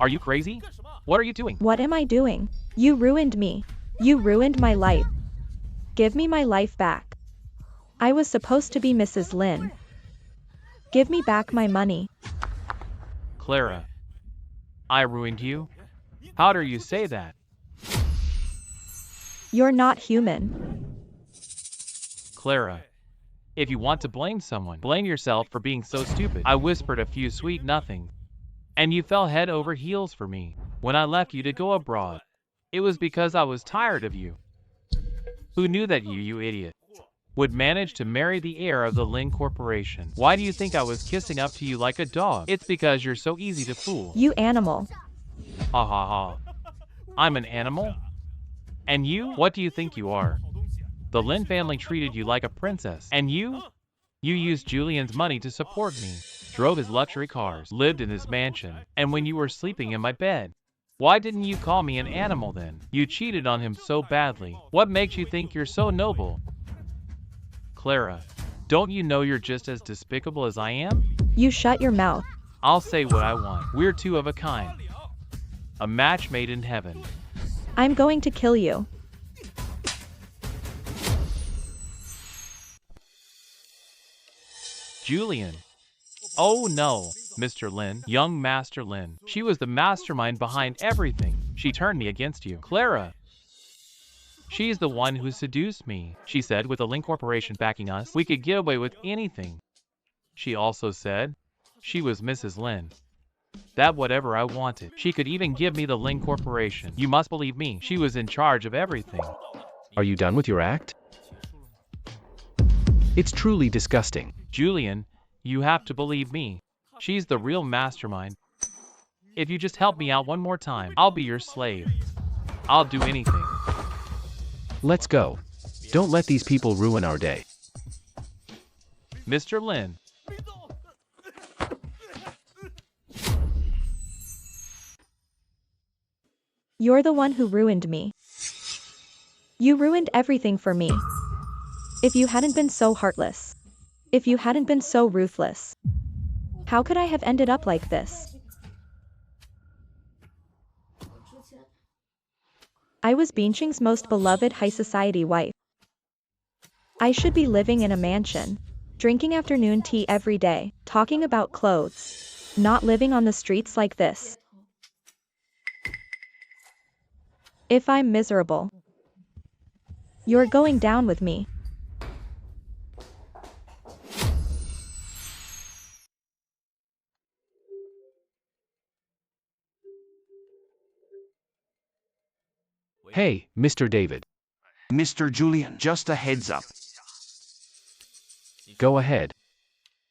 Are you crazy? What are you doing? What am I doing? You ruined me. You ruined my life. Give me my life back. I was supposed to be Mrs. Lin. Give me back my money. Clara, I ruined you? How dare you say that? You're not human. Clara, if you want to blame someone, blame yourself for being so stupid. I whispered a few sweet nothings, and you fell head over heels for me. When I left you to go abroad, it was because I was tired of you. Who knew that you idiot, would manage to marry the heir of the Lin Corporation? Why do you think I was kissing up to you like a dog? It's because you're so easy to fool. You animal. Ha ha ha. I'm an animal? And you? What do you think you are? The Lin family treated you like a princess. And you? You used Julian's money to support me, drove his luxury cars, lived in his mansion, and when you were sleeping in my bed, why didn't you call me an animal then? You cheated on him so badly. What makes you think you're so noble? Clara, don't you know you're just as despicable as I am? You shut your mouth. I'll say what I want. We're two of a kind. A match made in heaven. I'm going to kill you. Julian. Oh no, Mr. Lin, young Master Lin. She was the mastermind behind everything. She turned me against you. Clara. She's the one who seduced me. She said with the Lin Corporation backing us, we could get away with anything. She also said she was Mrs. Lin. That whatever I wanted, she could even give me the Lin Corporation. You must believe me, she was in charge of everything. Are you done with your act? It's truly disgusting. Julian, you have to believe me. She's the real mastermind. If you just help me out one more time, I'll be your slave. I'll do anything. Let's go. Don't let these people ruin our day. Mr. Lin. You're the one who ruined me. You ruined everything for me. If you hadn't been so heartless. If you hadn't been so ruthless. How could I have ended up like this? I was Binqing's most beloved high society wife. I should be living in a mansion, drinking afternoon tea every day, talking about clothes, not living on the streets like this. If I'm miserable, you're going down with me. Hey, Mr. David. Mr. Julian, just a heads up. Go ahead.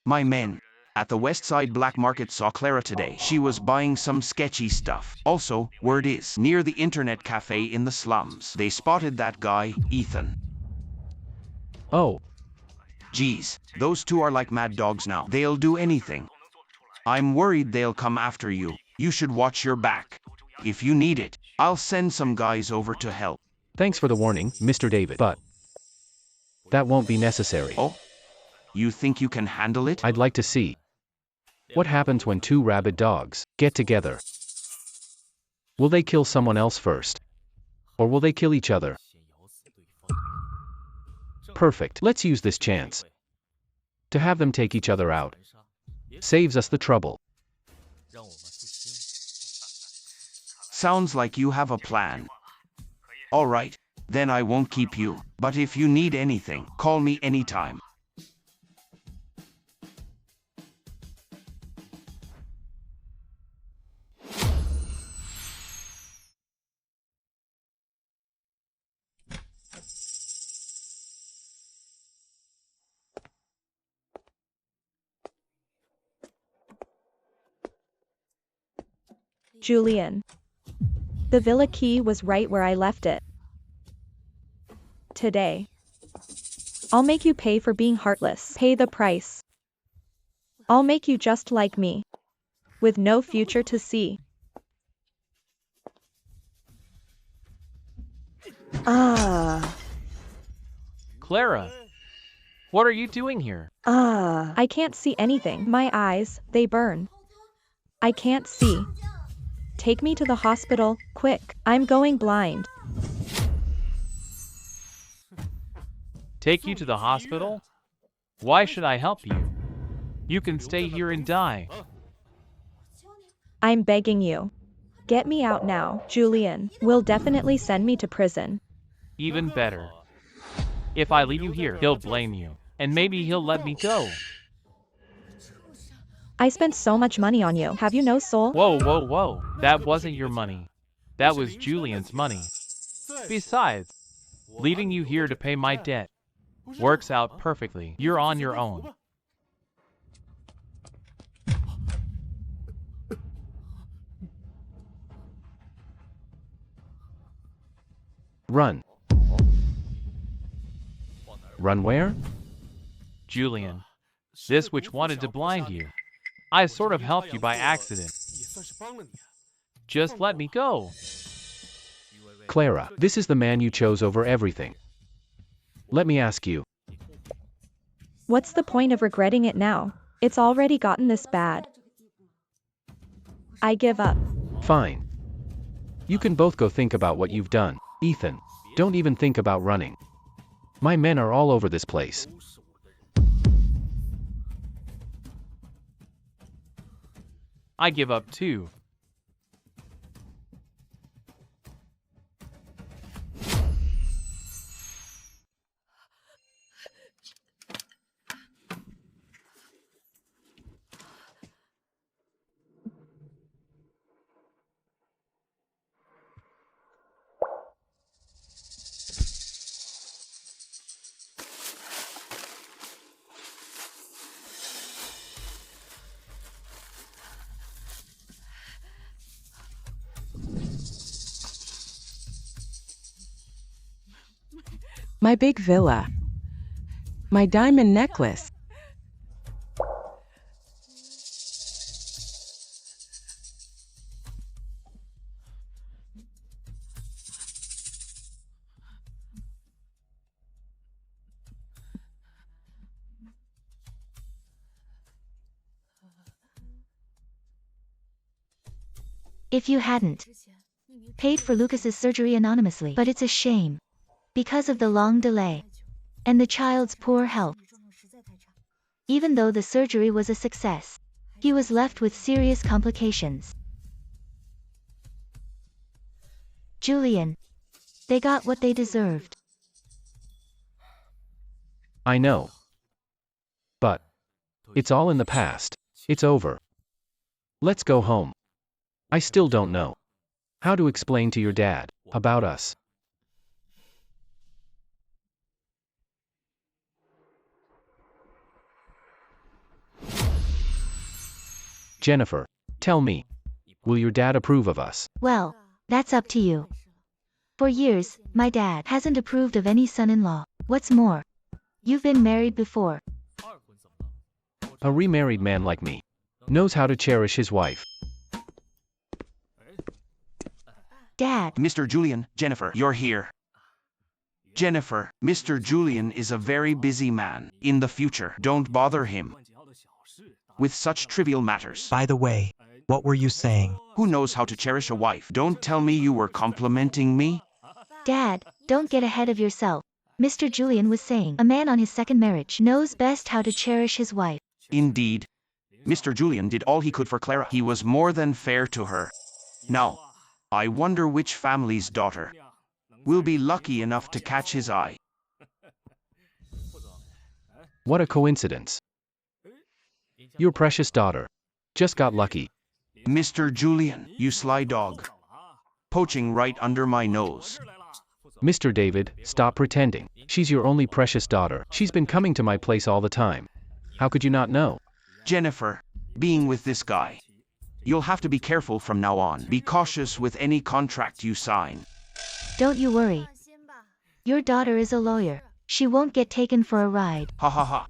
My men at the West Side Black Market saw Clara today. She was buying some sketchy stuff. Also, word is, near the internet cafe in the slums, they spotted that guy, Ethan. Oh. Geez, those two are like mad dogs now. They'll do anything. I'm worried they'll come after you. You should watch your back. If you need it, I'll send some guys over to help. Thanks for the warning, Mr. David, but that won't be necessary. Oh? You think you can handle it? I'd like to see what happens when two rabid dogs get together. Will they kill someone else first? Or will they kill each other? Perfect. Let's use this chance to have them take each other out. Saves us the trouble. Sounds like you have a plan. All right, then I won't keep you. But if you need anything, call me anytime. Julian. The villa key was right where I left it. Today. I'll make you pay for being heartless. Pay the price. I'll make you just like me. With no future to see. Clara, what are you doing here? I can't see anything. My eyes, they burn. I can't see. Take me to the hospital, quick. I'm going blind. Take you to the hospital? Why should I help you? You can stay here and die. I'm begging you. Get me out now. Julian will definitely send me to prison. Even better. If I leave you here, he'll blame you. And maybe he'll let me go. I spent so much money on you. Have you no soul? Whoa, whoa, whoa. That wasn't your money. That was Julian's money. Besides, leaving you here to pay my debt works out perfectly. You're on your own. Run. Run where? Julian, this witch wanted to blind you. I sort of helped you by accident. Just let me go. Clara, this is the man you chose over everything. Let me ask you. What's the point of regretting it now? It's already gotten this bad. I give up. Fine. You can both go think about what you've done. Ethan, don't even think about running. My men are all over this place. I give up too. My big villa. My diamond necklace. If you hadn't paid for Lucas's surgery anonymously, but it's a shame. Because of the long delay and the child's poor health. Even though the surgery was a success, he was left with serious complications. Julian, they got what they deserved. I know. But it's all in the past. It's over. Let's go home. I still don't know how to explain to your dad about us. Jennifer, tell me, will your dad approve of us? Well, that's up to you. For years, my dad hasn't approved of any son-in-law. What's more, you've been married before. A remarried man like me knows how to cherish his wife. Dad. Mr. Julian, Jennifer, you're here. Jennifer, Mr. Julian is a very busy man. In the future, don't bother him with such trivial matters. By the way, what were you saying? Who knows how to cherish a wife? Don't tell me you were complimenting me. Dad, don't get ahead of yourself. Mr. Julian was saying, a man on his second marriage knows best how to cherish his wife. Indeed. Mr. Julian did all he could for Clara. He was more than fair to her. Now, I wonder which family's daughter will be lucky enough to catch his eye. What a coincidence. Your precious daughter just got lucky. Mr. Julian, you sly dog. Poaching right under my nose. Mr. David, stop pretending. She's your only precious daughter. She's been coming to my place all the time. How could you not know? Jennifer, being with this guy, you'll have to be careful from now on. Be cautious with any contract you sign. Don't you worry. Your daughter is a lawyer. She won't get taken for a ride. Ha ha ha.